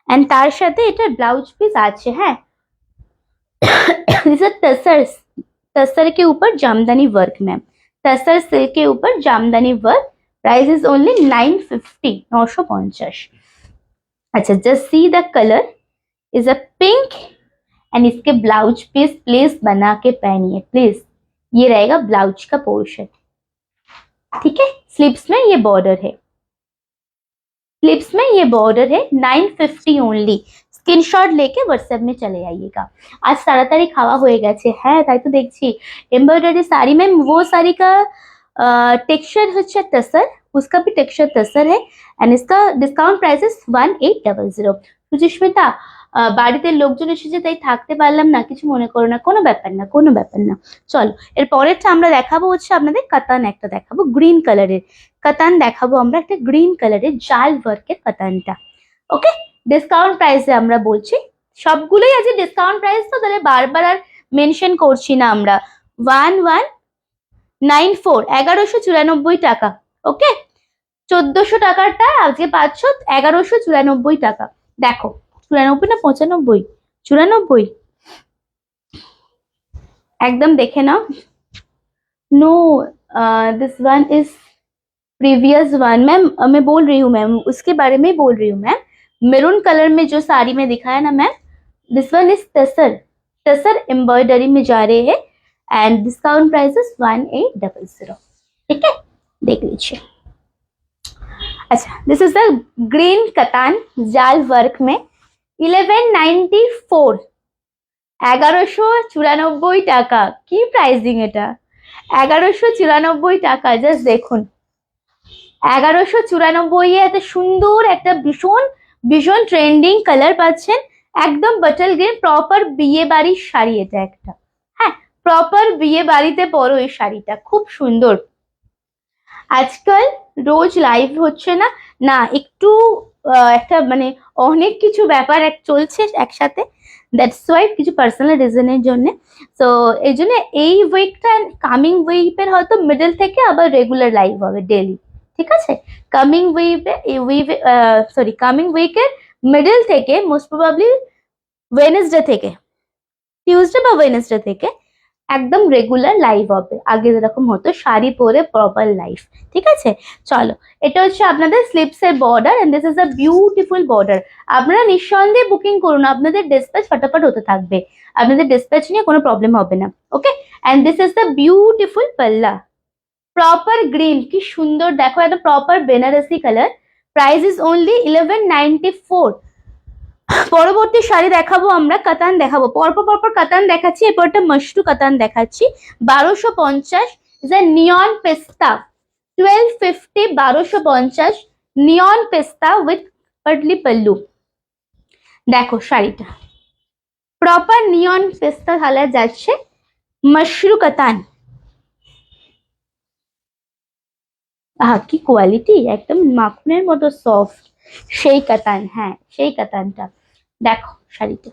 এন্ড তার সাথে এটা ব্লাউজ পিস আছে, হ্যাঁ। तसर, तसर के ऊपर जामदानी वर्क मैम, तसर सिल्क के ऊपर jamdani work, price is only 950, 950। अच्छा, just see the colour is a pink, and इसके ब्लाउज पीस प्लीज बना के पहनिए प्लीज। ये रहेगा ब्लाउज का पोर्शन, ठीक है। स्लीव्स में ये बॉर्डर है, स्लीव्स में ये बॉर्डर है, 950 ओनली। স্ক্রিনশট লেকে হোয়াটসঅ্যাপ में चले आइएगा। आज তাড়াতাড়ি খাওয়া হয়ে গেছে, হ্যাঁ তাই তো দেখছি। एम्ब्रॉयडरी साड़ी में वो साड़ी का टेक्सचर হচ্ছে तसर, उसका भी टेक्सचर तसर है, एंड इसका डिस्काउंट प्राइस इज 1800। সুচিস্মিতা, বাড়িতে লোকজন এসেছে তাই থাকতে পারলাম না, কিছু মনে করো না, কোনো ব্যাপার না, কোনো ব্যাপার না। চলো এর পরেরটা আমরা দেখাবো হচ্ছে আপনাদের কাতান, একটা দেখাবো গ্রিন কালারের কাতান, দেখাবো আমরা একটা গ্রিন কালারের জাল ওয়ার্কের কাতানটা। ওকে, ডিসকাউন্ট প্রাইসে আমরা বলছি, সবগুলোই আছে ডিসকাউন্ট প্রাইস, তো তাহলে বারবার আর মেনশন করছি না আমরা। 1194, 1194 টাকা। ওকে, 1400 টাকারটা আজকে পাচ্ছ 1194 টাকা। দেখো 94 না 95, 94 एकदम देखे ना। No, this one is previous one ma'am, मैं बोल रही हूँ मैम, उसके बारे में बोल रही हूँ मैम। मेरून कलर में जो साड़ी में दिखाया ना ma'am, this one is tussar, tussar embroidery में जा रहे हैं, एंड डिस्काउंट प्राइस इज 1800, ठीक है, देख लीजिए। अच्छा, दिस इज द ग्रीन कतान जाल वर्क में 1194, 1194 টাকা। কি প্রাইসিং এটা, 1194 টাকা। জাস্ট দেখুন 1194 এ এত সুন্দর একটা ভীষণ ভীষণ ট্রেন্ডিং কালার পাচ্ছেন, একদম বটল গ্রিন, প্রপার বিয়ে বাড়ির শাড়ি এটা একটা, হ্যাঁ প্রপার বিয়ে বাড়িতে পরো এই শাড়িটা, খুব সুন্দর। আজকাল রোজ লাইভ হচ্ছে না, না একটু একটা মানে অনেক কিছু ব্যাপার চলছে একসাথে, দ্যাটস ওয়াই কিছু পার্সোনাল রিজনের জন্য। তো এই জন্য এই উইকটা কামিং উইকের হয়তো মিডল থেকে আবার রেগুলার লাইভ হবে ডেলি, ঠিক আছে। কামিং উইকের মিডল থেকে মোস্ট প্রবাবলি ওয়েনেসডে থেকে, টিউসডে বা ওয়েনেসডে থেকে একদম রেগুলার লাইভ হবে, আগে যেরকম হতো শাড়ি পরে প্রপার লাইভ, ঠিক আছে। চলো, এটা হচ্ছে আপনাদের স্লিপসের border, and this is a beautiful border. আপনারা নিঃসন্দেহে বুকিং করুন, আপনাদের ডিসপ্যাচ ফটাফট হতে থাকবে, আপনাদের ডিসপ্যাচ নিয়ে কোনো প্রবলেম হবে না। Okay, and this is the beautiful পাল্লা, প্রপার গ্রিন, কি সুন্দর দেখো, একটা proper Banarasi colour, price is only 1194। পরবর্তী শাড়ি দেখাবো আমরা, কাতান দেখাবো, পরপর কাতান দেখাচ্ছি, এরপরটা মশরু কাতান দেখাচ্ছি। 1250 ইজ এ নিয়ন পেস্তা, 1250, 1250 নিয়ন পেস্তা উইথ পাটলি পাল্লু। দেখো শাড়িটা প্রপার নিয়ন পেস্তা কালার যাচ্ছে, মশরু কাতান, আহা কি কোয়ালিটি, একদম মাখনের মতো সফট। সেই কাতান, হ্যাঁ সেই কাতানটা। দেখো শাড়িটা,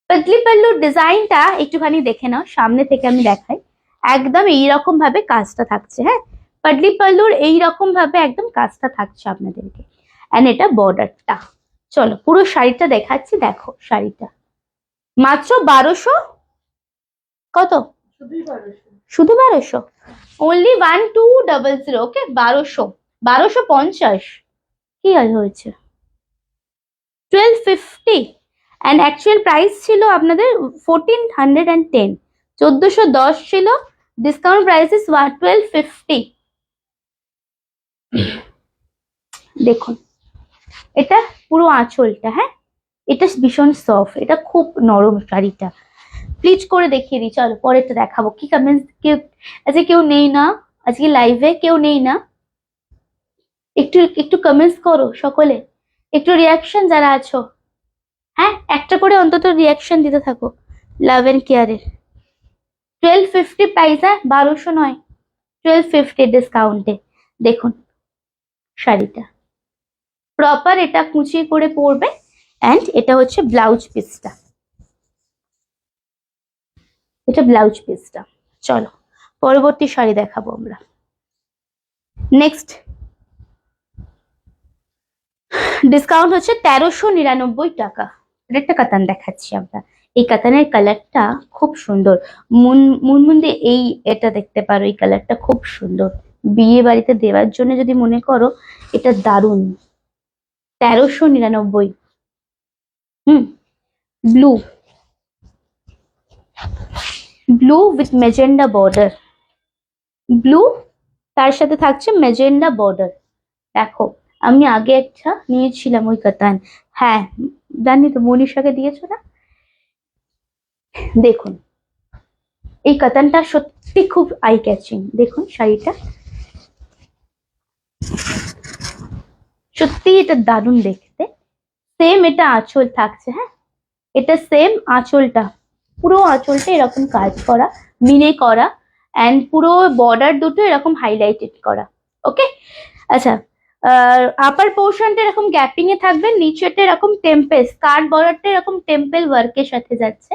পাতলি পাল্লুর ডিজাইনটা একটুখানি দেখে নাও, সামনে থেকে আমি দেখাই। একদম এইরকম ভাবে কাজটা থাকছে, হ্যাঁ পাতলি পাল্লুর এইরকম ভাবে একদম কাজটা থাকছে আপনাদেরকে। এন্ড এটা বর্ডারটা। চলো পুরো শাড়িটা দেখাচ্ছি, দেখো শাড়িটা মাত্র 1200। কত? শুধু 1200? অনলি 1200। ওকে 1200, 1250। কি হয়েছে? 1250 অ্যান্ড অ্যাকচুয়াল প্রাইস ছিল আপনাদের 1410, 1410 ছিল। ডিসকাউন্ট প্রাইস ইস 1250। দেখুন এটা পুরো আঁচলটা, হ্যাঁ এটা ভীষণ সফট, এটা খুব নরম শাড়িটা। প্লিজ করে দেখিয়ে দিই, চলো পরেরটা দেখাবো। কি কমেন্টস, কেউ আজকে কেউ নেই না? আজকে লাইভে কেউ নেই না? একটু একটু কমেন্টস করো সকলে, একটু রিয়াকশন যারা আছো, হ্যাঁ একটা করে অন্তত রিয়াকশন দিতে থাকো লাভ এন্ড কেয়ারের। 1250 প্রাইস, হ্যাঁ 1200 নয়, 1250 ডিসকাউন্টে। দেখুন শাড়িটা প্রপার, এটা কুচিয়ে করে পরবে। অ্যান্ড এটা হচ্ছে ব্লাউজ পিসটা, এটা ব্লাউজ পিসটা। চলো পরবর্তী শাড়ি দেখাবো আমরা। নেক্সট ডিসকাউন্ট হচ্ছে 1399 টাকা। একটা কাতান দেখাচ্ছি আমরা। এই কাতানের কালারটা খুব সুন্দর, মুনমুন্দি এই এটা দেখতে পারো, এই কালারটা খুব সুন্দর, বিয়ে বাড়িতে দেওয়ার জন্য যদি মনে করো এটা দারুণ। 1399। Blue, blue with magenta border, blue তার সাথে থাকছে মেজেন্ডা বর্ডার। দেখো আমি আগে একটা নিয়েছিলাম ওই কাতান, হ্যাঁ জানি তো, মনীষাকে দিয়েছো না? দেখুন এই কাতানটা সত্যি খুব আই ক্যাচিং। দেখুন শাড়িটা সত্যি এটা দারুণ দেখতে। সেম এটা আঁচল থাকছে, হ্যাঁ এটা সেম আঁচলটা, পুরো আঁচলটা এরকম কাজ করা, মিনে করা। অ্যান্ড পুরো বর্ডার দুটো এরকম হাইলাইটেড করা। ওকে আচ্ছা, আপার পোর্শনটা এরকম গ্যাপিং এ থাকবে, নিচেটা এরকম টেম্পেল, স্কার্ট বর্ডারটা এরকম টেম্পেল ওয়ার্কের সাথে যাচ্ছে।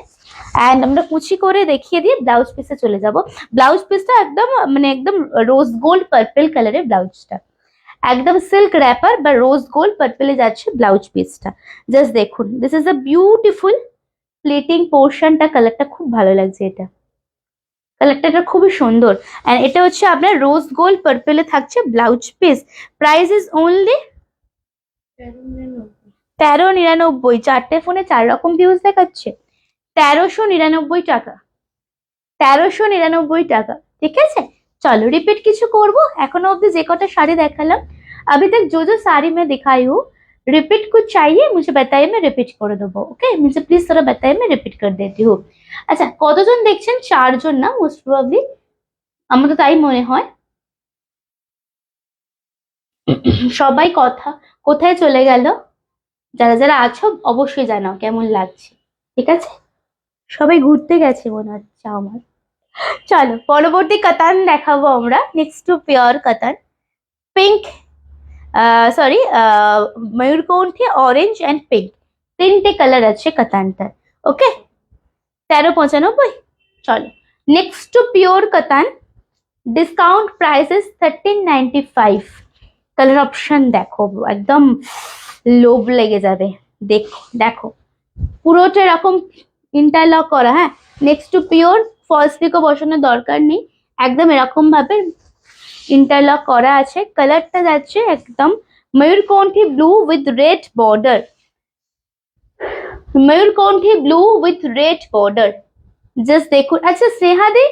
অ্যান্ড আমরা কুচি করে দেখিয়ে দিয়ে ব্লাউজ পিসে চলে যাব। ব্লাউজ পিসটা একদম মানে একদম রোজ গোল্ড পার্পল কালারের ব্লাউজটা, একদম সিল্ক র্যাপার বা রোজ গোল্ড পার্পলে যাচ্ছে ব্লাউজ পিসটা। জাস্ট দেখুন, this is a beautiful plating পোর্শনটা, কালারটা খুব ভালো লাগছে, এটা কালারটা এটা খুবই সুন্দর। এন্ড এটা হচ্ছে আপনার রোজ গোল্ড পার্পলে থাকছে blouse piece. Price is only 1399। চারটে ফোনে 4 রকম ভিউজ দেখাচ্ছে। 1399 টাকা, 1399 টাকা। ঠিক আছে চলো রিপিট কিছু করব, এখনো অব্দি যে কটা শাড়ি দেখালাম अभी तक जो जो साड़ी मैं दिखाई हूँ, रिपीट कुछ चाहिए मुझे बताइए, मैं रिपीट করে দেবো। ওকে मुझे प्लीज थोड़ा बताइए, मैं रिपीट कर देती हूँ। আচ্ছা কতজন দেখছেন? 4 জন না মোস্ট প্রবাবলি, আমার তো তাই মনে হয়। সবাই কোথায় চলে গেল? যারা যারা আছো অবশ্যই জানাও কেমন লাগছে। ঠিক আছে সবাই ঘুরতে গেছে মনে হচ্ছে আমার। চলো পরবর্তী কাতান দেখাবো আমরা। নেক্সট টু পিওর কাতান, পিঙ্ক, সরি ময়ূরকণ্ঠী, অরেঞ্জ অ্যান্ড পিঙ্ক, তিনটে কালার আছে কাতানটার। ওকে 1395। চলো নেক্সট টু পিওর কাতান, discount price is 1395। Colour option দেখো একদম লোভ লেগে যাবে। দেখো দেখো পুরোটা এরকম ইন্টারলক করা, হ্যাঁ নেক্সট টু পিওর ফলস পিকো বসানোর দরকার নেই, একদম এরকম ভাবে ইন্টারলক করা আছে। কালারটা যাচ্ছে একদম ময়ূরকণ্ঠী ব্লু উইথ রেড বর্ডার, ময়ূরকণ্ঠী blue with red border. Just দেখুন। আচ্ছা স্নেহাদি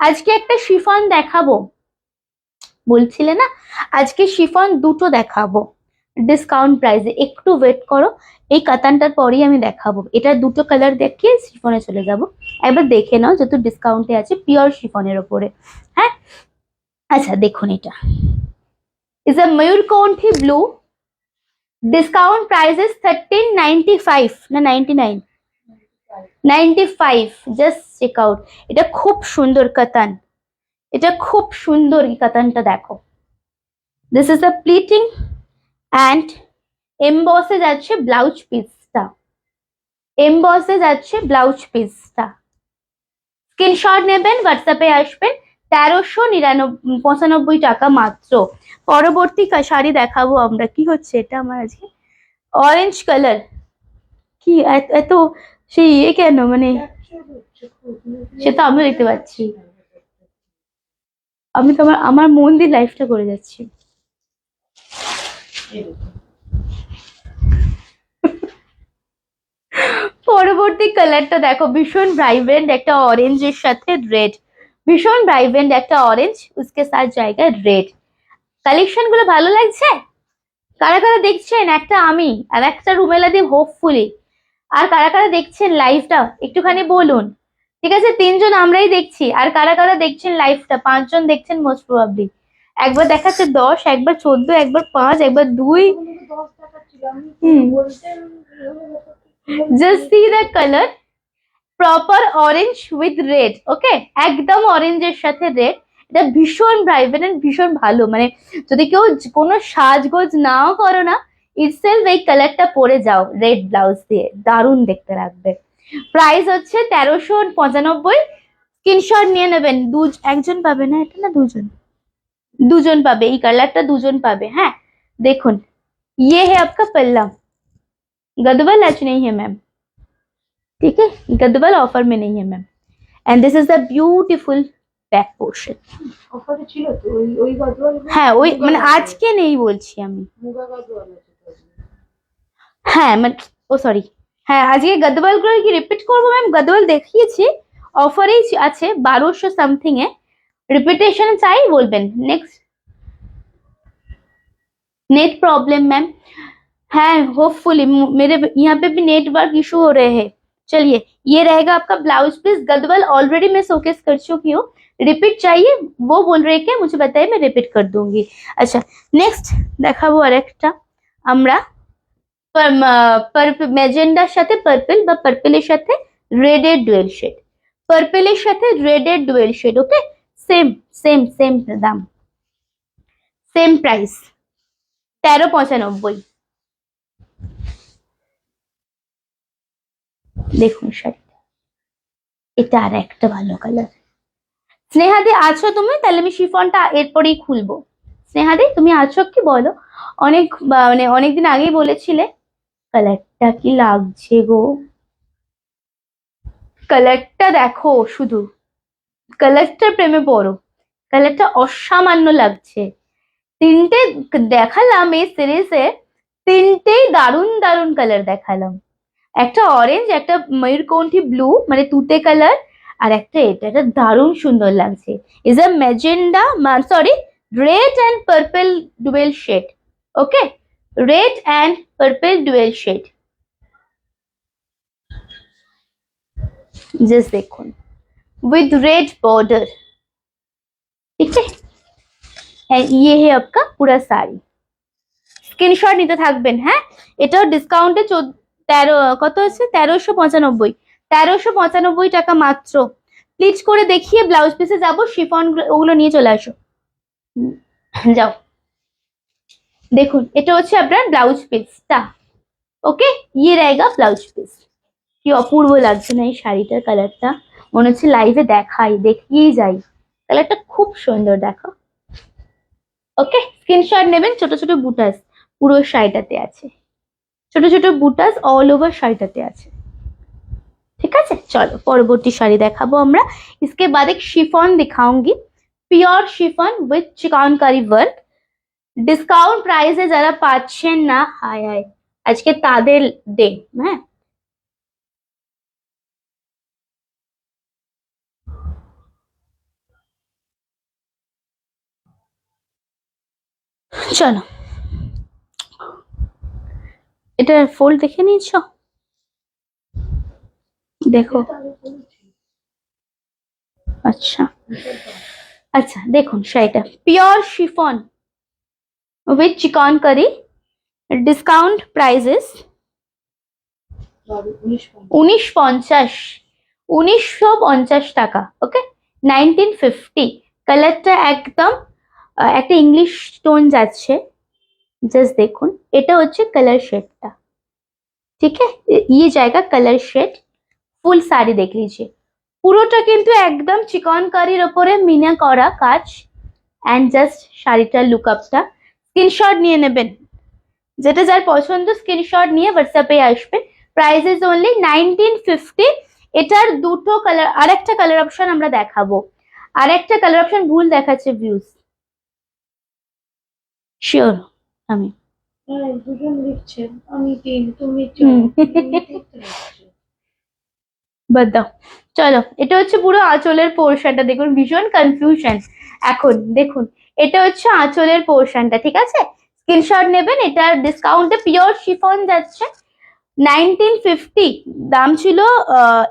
আজকে একটা শিফন দেখাবো বলছিলে না, আজকে শিফন দুটো দেখাবো ডিসকাউন্ট প্রাইসে, একটু ওয়েট করো, এই কাতানটার পরেই আমি দেখাবো। এটা দুটো কালার দেখিয়ে শিফনে চলে যাব। একবার দেখে নাও যেহেতু ডিসকাউন্টে আছে, পিওর শিফনের ওপরে। হ্যাঁ আচ্ছা দেখুন এটা ইজ আ ময়ূরকণ্ঠী ব্লু, ডিসকাউন্ট প্রাইস ইজ 1395 না 99, 95। জাস্ট চেক আউট, এটা খুব সুন্দর কাতান, এটা খুব সুন্দর এই কাতানটা দেখো। দিস ইজ আ প্লিটিং অ্যান্ড এমবসে যাচ্ছে ব্লাউজ পিসটা, এমবসে যাচ্ছে ব্লাউজ পিসটা। স্ক্রিনশট নেবেন, হোয়াটসঅ্যাপে আসবেন, 1395 টাকা মাত্র। পরবর্তী শাড়ি দেখাবো আমরা। কি হচ্ছে এটা আমার আজকে? Orange colour. কি এত সেই ইয়ে কেন, মানে সেটা আমিও দেখতে পাচ্ছি। আমি তো আমার মন দিয়ে লাইফটা করে যাচ্ছি। পরবর্তী কালারটা দেখো, ভীষণ ভাইব্রেন্ট একটা অরেঞ্জের সাথে রেড, ভীষণ ভাইব্রেন্ট একটা অরেঞ্জ, उसके साथ জায়গা রেড। কালেকশন গুলো ভালো লাগছে? কারা কারা দেখছেন? একটা আমি আর একটা রুমেলা দি হোপফুলি। আর কারা কারা দেখছেন লাইভটা একটুখানি বলুন। ঠিক আছে, 3জন আমরাই দেখছি। আর কারা কারা দেখছেন লাইভটা? 5জন দেখছেন মোস্ট প্রবাবলি। একবার দেখাচ্ছে 10, একবার 14, একবার 5, একবার 2। Just see the colour, proper orange with red. Okay, একদম অরেঞ্জের সাথে রেড। এটা ভীষণ ভাইব্রেন্ট, ভীষণ ভালো। মানে যদি কেউ কোনো সাজগোজ নাও করো না, ইটসেলফ এই কালারটা পরে যাও রেড ব্লাউজ দিয়ে, দারুণ দেখতে লাগবে। প্রাইস হচ্ছে 1395। স্ক্রিনশট নিয়ে নেবেন। একজন পাবে না এটা, না দুজন? দুজন পাবে, এই কালারটা দুজন পাবে। হ্যাঁ দেখুন, ये है आपका पल्ला, गदवल आज नहीं है मैम, ठीक है, गदवल ऑफर में नहीं है ma'am. And this is the beautiful back portion. অফারে ছিল তো ওই গদওয়াল। হ্যাঁ ওই মানে আজকে নেই বলছি আমি। মুগা গদওয়াল আছে। হ্যাঁ মানে ও সরি, হ্যাঁ আজকে গদওয়াল গুলো কি রিপিট করবো ম্যাম? গদওয়াল দেখিয়েছি, অফারেই আছে 1200 সামথিং এ। रिपीटेशन चाहिए बोलबेन। Next, net problem ma'am? है होपफुली, मेरे यहाँ पे भी नेटवर्क इशू हो रहे हैं। चलिए, ये रहेगा आपका ब्लाउज पीस। गदवल ऑलरेडी मैं शोकेस कर चुकी हूँ। रिपीट चाहिए वो बोल रहे क्या, मुझे बताइए, मैं रिपीट कर दूंगी। अच्छा नेक्स्ट দেখাবো আরেকটা আমরা, ম্যাজেন্ডার সাথে পার্পল বা পার্পলের সাথে রেডের ডুয়েল শেড, পার্পলের সাথে রেডের ডুয়েল শেড। ওকে, সেম সেম সেম দাম, সেম প্রাইস 1395। দেখুন শাড়িটা, এটা আর একটা ভালো কালার। স্নেহাদি আছো তুমি? তাহলে আমি শিফনটা এরপরেই খুলবো। স্নেহাদি তুমি আছো কি বলো? মানে অনেকদিন আগেই বলেছিলে। কালারটা কি লাগছে গো, কালারটা দেখো শুধু, কালারটার প্রেমে পড়ো। কালারটা অসামান্য লাগছে। তিনটে দেখালাম এই সিরিজে, তিনটেই দারুণ দারুণ কালার দেখালাম। একটা অরেঞ্জ, একটা ময়ূরকণ্ঠী ব্লু মানে তুতে কালার, আর একটা এটা দারুণ সুন্দর লাগছে। Is a magenta, sorry, red and purple dual shade. Okay, red and purple dual shade. Just देखो विद रेड बॉर्डर, ठीक है। And ये है आपका पूरा শাড়ি। স্ক্রিনশট নিতে থাকবেন। হ্যাঁ, এটাও ডিসকাউন্টে কত আছে? 1395, 1395 টাকা মাত্র। প্লিজ করে দেখিয়ে ব্লাউজ পিসে যাবো। শিফন ওগুলো নিয়ে চলে আসো, যাও। দেখুন এটা হচ্ছে আপনার ব্লাউজ পিসটা। ওকে, ইয়ে रहेगा ব্লাউজ পিস। কি অপূর্ব লাগছে না এই শাড়িটার কালারটা, মনে হচ্ছে লাইভে দেখিয়েই যাই। কালারটা খুব সুন্দর দেখো। ওকে, স্ক্রিনশট নেবেন। ছোট ছোট বুটাস পুরো শাড়িটাতে আছে, ছোট ছোট বুটাস অল ওভার শাড়িটাতে আছে। ঠিক আছে, চলো পরবর্তী শাড়ি দেখাবো আমরা। इसके बाद एक शिफॉन दिखाऊंगी, pure chiffon with chikankari work. Discount প্রাইসে যারা পাচ্ছেন না, হায় হায়, আজকে তাদের ডে। হ্যাঁ চলো, এটা ফোল্ড দেখে নিয়েছ? দেখো, আচ্ছা আচ্ছা, দেখুন শাড়িটা pure chiffon with chikankari. Discount prices 1950 টাকা। ওকে, 1950। কালারটা একদম একটা ইংলিশ টোন যাচ্ছে, জাস্ট দেখুন এটা হচ্ছে কালার শেডটা। ठीक है, ये जाएगा कलर शेड। ফুল শাড়ি দেখ লিজিয়ে, পুরোটা কিন্তু একদম চিকনকারির ওপরে মিনা করা কাজ। অ্যান্ড জাস্ট শাড়িটার লুকআপটা স্ক্রিনশট নিয়ে নেবেন, যেটা যার পছন্দ স্ক্রিনশট নিয়ে হোয়াটসঅ্যাপে আসবেন। Price is only 1950। এটার দুটো কালার, আর একটা কালার অপশন আমরা দেখাবো, আর একটা কালার অপশন ভুল দেখাচ্ছে ভিউজ, শিওর আমি হ্যাঁ, দুজন লিখছে, আমি তিন, তুমি হুম। চার, তিনটে লিখছে। বাদ দাও। চলো, এটা হচ্ছে পুরো আঁচলের পোর্শনটা, দেখুন ভীষণ কনফিউশন এখন। দেখুন এটা হচ্ছে আঁচলের পোর্শনটা, ঠিক আছে? স্ক্রিনশট নেবেন। এটার ডিসকাউন্টে পিওর শিফন যাচ্ছে 1950, দাম ছিল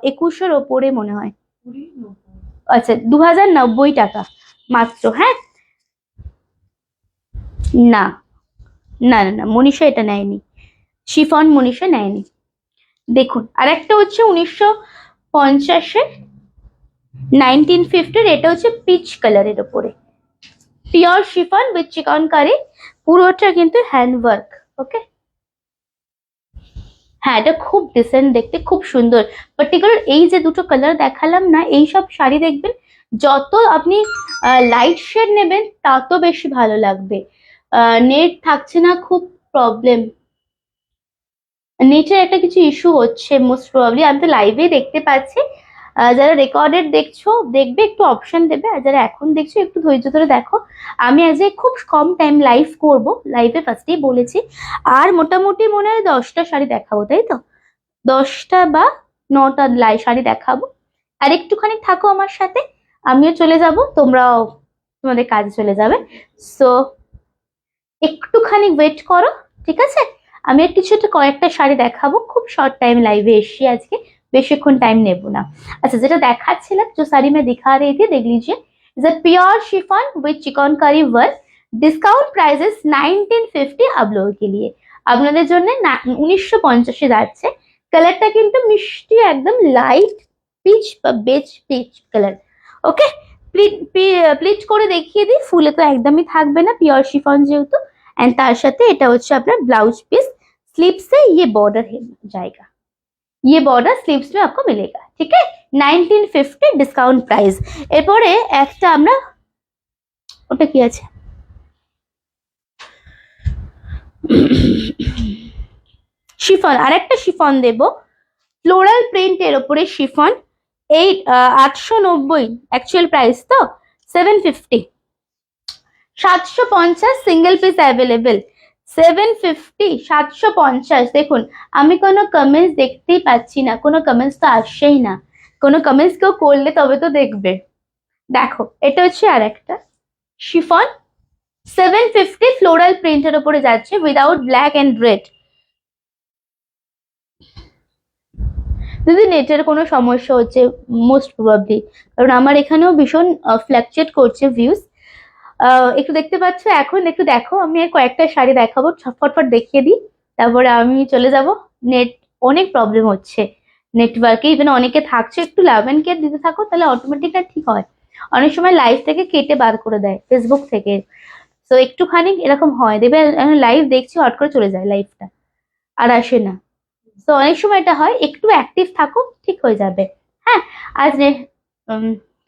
2100-র ওপরে মনে হয়। 20, 90। আচ্ছা, 2090 টাকা মাত্র। হ্যাঁ, না না না না, মনীষা এটা নেয়নি, শিফন মনীষা নেয়নি। দেখুন আরেকটা হচ্ছে 1950-এ 1950-র, এটা হচ্ছে পিচ কালারের ওপরে পিওর শিফন উইথ চিকনকারি, পুরোটা কিন্তু হ্যান্ডওয়ার্ক। ওকে, হ্যাঁ এটা খুব ডিসেন্ট দেখতে, খুব সুন্দর। পার্টিকুলার এই যে দুটো কালার দেখালাম না, এই সব শাড়ি দেখবেন যত আপনি লাইট শেড নেবেন তত বেশি ভালো লাগবে। নেট থাকছে না, খুব প্রবলেম, নেটের একটা কিছু ইস্যু হচ্ছে মোস্ট প্রবাবলি। আমি তো লাইভে দেখতে পাচ্ছি, যারা রেকর্ডেড দেখছো দেখবে একটু অপশন দেবে, আর যারা এখন দেখছো একটু ধৈর্য ধরে দেখো। আমি আজ খুব কম টাইম লাইভ করব, লাইভে ফার্স্টেই বলেছি। আর মোটামুটি মনে হয় 10টা শাড়ি দেখাবো, তাই তো? 10টা বা 9টা শাড়ি দেখাবো। আর একটুখানি থাকো আমার সাথে, আমিও চলে যাব, তোমরাও তোমাদের কাজে চলে যাবে। সো একটুখানি ওয়েট করো, ঠিক আছে? আমি আর কিছু একটা কয়েকটা শাড়ি দেখাবো, খুব শর্ট টাইম লাইভে এসছি আজকে, বেশিক্ষণ টাইম নেব না। अच्छा, যেটা দেখাচ্ছিলাম, जो साड़ी मैं दिखा रही थी देख लीजिए, is a pure chiffon with chikankari work. Discount price is 1950 आप लोगों के लिए, আপনাদের জন্য 1950 যাচ্ছে। কালারটা কিন্তু মিষ্টি একদম লাইট পিচ বা বেজ পিচ কালার। ওকে, প্লিট করে দেখিয়ে দিই, ফুলে তো একদমই থাকবে না, পিওর শিফন যেহেতু। एंड তার সাথে এটা হচ্ছে আপনার ব্লাউজ পিস, स्लीव से ये बॉर्डर जाएगा, ये बॉर्डर स्लीव्स में आपको मिलेगा। ठीक है, 1950 ডিসকাউন্ট প্রাইস। এরপরে একটা আমরা, ওটা কি আছে, শিফন, আরেকটা শিফন দেব, ফ্লোরাল প্রিন্টের ওপরে শিফন, 890 অ্যাকচুয়াল প্রাইস তো 750, 750 সিঙ্গেল পিস অ্যাভেলেবেল, 750 750। দেখুন আমি কোনো কমেন্টস দেখতেই পাচ্ছি না, কোনো কমেন্টস তো আসছেই না, কোনো কমেন্টস কেউ করলে তবে তো দেখবে। দেখো এটা হচ্ছে আর একটা শিফন, 750 ফ্লোরাল প্রিন্টের ওপরে যাচ্ছে উইদাউট ব্ল্যাক এন্ড রেড। যদি নেটের কোনো সমস্যা হচ্ছে মোস্ট প্রবাবলি, কারণ আমার এখানেও ভীষণ ফ্ল্যাকচুয়েট করছে ভিউজ। একটু দেখতে পাচ্ছ এখন, একটু দেখো, আমি আর কয়েকটা শাড়ি দেখাবো, ফটফট দেখিয়ে দিই, তারপরে আমি চলে যাব। নেট অনেক প্রবলেম হচ্ছে নেটওয়ার্কে, ইভেন অনেকে থাকছে, একটু লাভ অ্যান্ড কেয়ার দিতে থাকো, তাহলে অটোমেটিক ঠিক হয়। অনেক সময় লাইভ থেকে কেটে বার করে দেয় ফেসবুক থেকে, তো একটুখানি এরকম হয়, দেখবে লাইভ দেখছি হট করে চলে যায় লাইভটা, আর আসে না। তো অনেক সময় এটা হয়, একটু অ্যাক্টিভ থাকো, ঠিক হয়ে যাবে। হ্যাঁ, আজ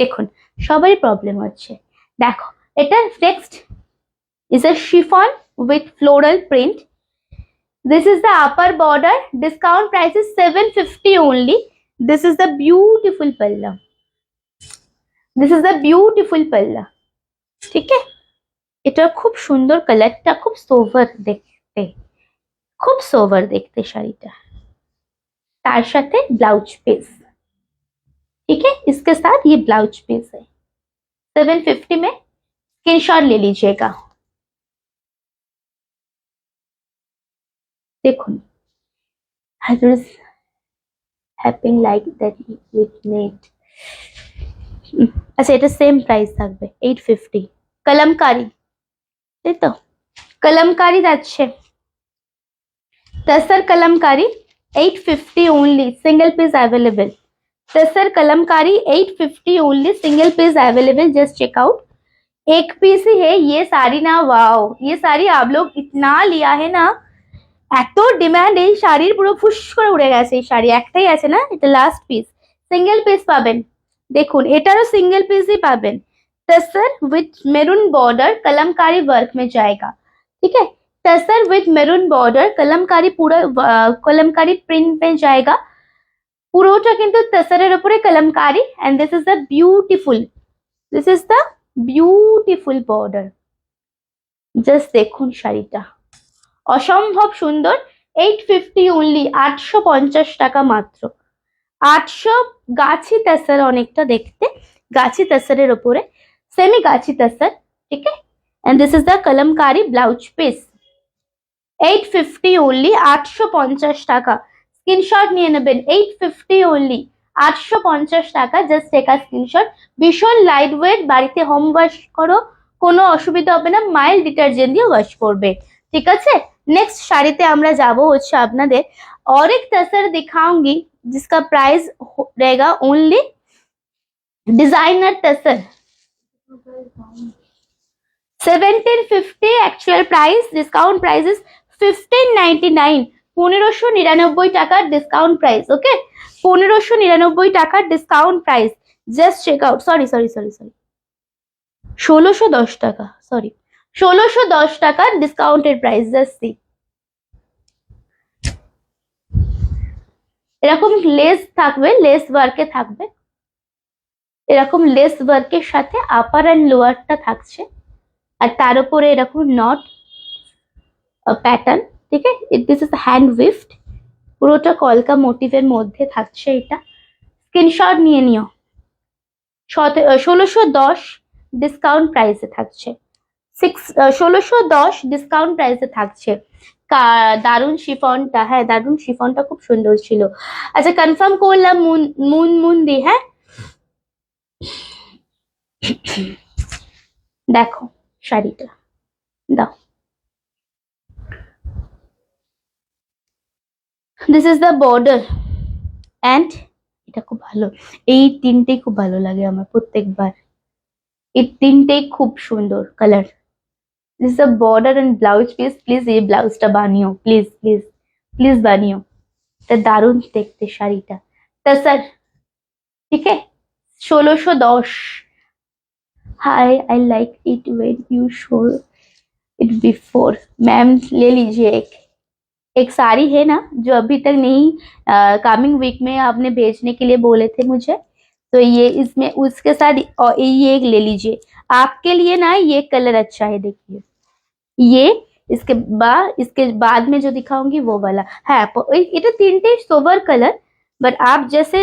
দেখুন সবারই প্রবলেম হচ্ছে। দেখো এটা next is a chiffon with floral print. This is the upper border. Discount price is 750 only. This is the beautiful palla. This is the beautiful palla. ঠিক আছে, এটা খুব সুন্দর, কালারটা খুব সোভার দেখতে, খুব সোভার দেখতে শাড়িটা। তার সাথে ব্লাউজ পিস, ठीक है, इसके साथ ये ब्लाउज पीस है। 750 में स्क्रीनशॉट ले लीजिएगा। দেখুন others happening like that with net। আচ্ছা, এটা সেম প্রাইস থাকবে 850। কলমকারি, তাই তো? কলমকারি যাচ্ছে, tussar Kalamkari 850 only, single piece available। Tussar Kalamkari 850 only, single piece available, just check out। एक पीस ही है ये साड़ी ना, वाओ ये साड़ी आप लोग इतना लिया है না, এত ডিমান্ড এই শাড়ির, পুরো ফুস করে উড়ে গেছে। এই শাড়ি একটাই আছে না, এটা লাস্ট পিস, সিঙ্গেল পিস পাবেন। দেখুন এটারও সিঙ্গেল পিসই পাবেন। Tussar with maroon border Kalamkari work में जाएगा, ठीक है। Tussar with maroon border Kalamkari, पूरा कलमकारी प्रिंट में जाएगा। পুরোটা কিন্তু তসরের উপরে Kalamkari, and this is the beautiful border. Just দেখুন শাড়িটা অসম্ভব সুন্দর। 850 অনলি, 850 টাকা মাত্র। 800 গাছি তসর, অনেকটা দেখতে গাছি তসরের উপরে, সেমি গাছি তসর, ঠিক है। And this is the Kalamkari blouse piece, 850 only, 850 টাকা। স্ক্রিনশট নিয়ে নেবেন, 850 অনলি, 850 টাকা। Just take a screenshot. ভীষণ লাইট ওয়েট, বাড়িতে হোম ওয়াশ করো, কোনো অসুবিধা হবে না, মাইল্ড ডিটারজেন্ট দিয়ে ওয়াশ করবে, ঠিক আছে। नेक्स्ट শাড়িতে আমরা যাব হচ্ছে আপনাদের और एक तसर दिखाऊंगी जिसका प्राइस रहेगा only, designer tussar 1750 actual price, discount price is 1599, 1599 টাকার ডিসকাউন্ট প্রাইস, ওকে। 1599 টাকার discount price, just check out. Sorry 1610 টাকা, সরি 1610 টাকার ডিসকাউন্টের প্রাইস, জাস্ট সি। এরকম লেস থাকবে, লেস ওয়ার্কে থাকবে, এরকম লেস ওয়ার্কের সাথে আপার এন্ড লোয়ারটা থাকছে, আর তার উপরে এরকম নট প্যাটার্ন, ঠিক আছে। দিস ইজ হ্যান্ড উইফট, পুরোটা কলকা মোটিভের মধ্যে থাকছে এটা। স্ক্রিনশট নিয়ে নিও। 1610 ডিসকাউন্ট প্রাইসে থাকছে, 1610 ডিসকাউন্ট প্রাইসে থাকছে। দারুন শিফনটা, হ্যাঁ দারুন শিফনটা খুব সুন্দর ছিল। আচ্ছা কনফার্ম করলাম, মুন্দি, হ্যাঁ। দেখো শাড়িটা দাও, this is the border and এটা খুব ভালো, এই তিনটেই খুব ভালো লাগে আমার প্রত্যেকবার, এই তিনটেই খুব সুন্দর colour. This is a border and blouse piece, please ये ब्लाउजটা বানিও, প্লিজ প্লিজ প্লিজ বানিও, এটা দারুণ দেখতে শাড়িটা। तसर, ठीक है, 1610। Hi I like it when you show it before. Ma'am ले लीजिए एक साड़ी है ना जो अभी तक नहीं, कमिंग वीक में आपने भेजने के लिए बोले थे मुझे, तो ये इसमें उसके साथ और ये एक ले लीजिए। आपके लिए ना ये कलर अच्छा है, देखिए ये, इसके बाद में जो दिखाऊंगी वो वाला है। এটা তিনটে सोबर कलर, बट आप जैसे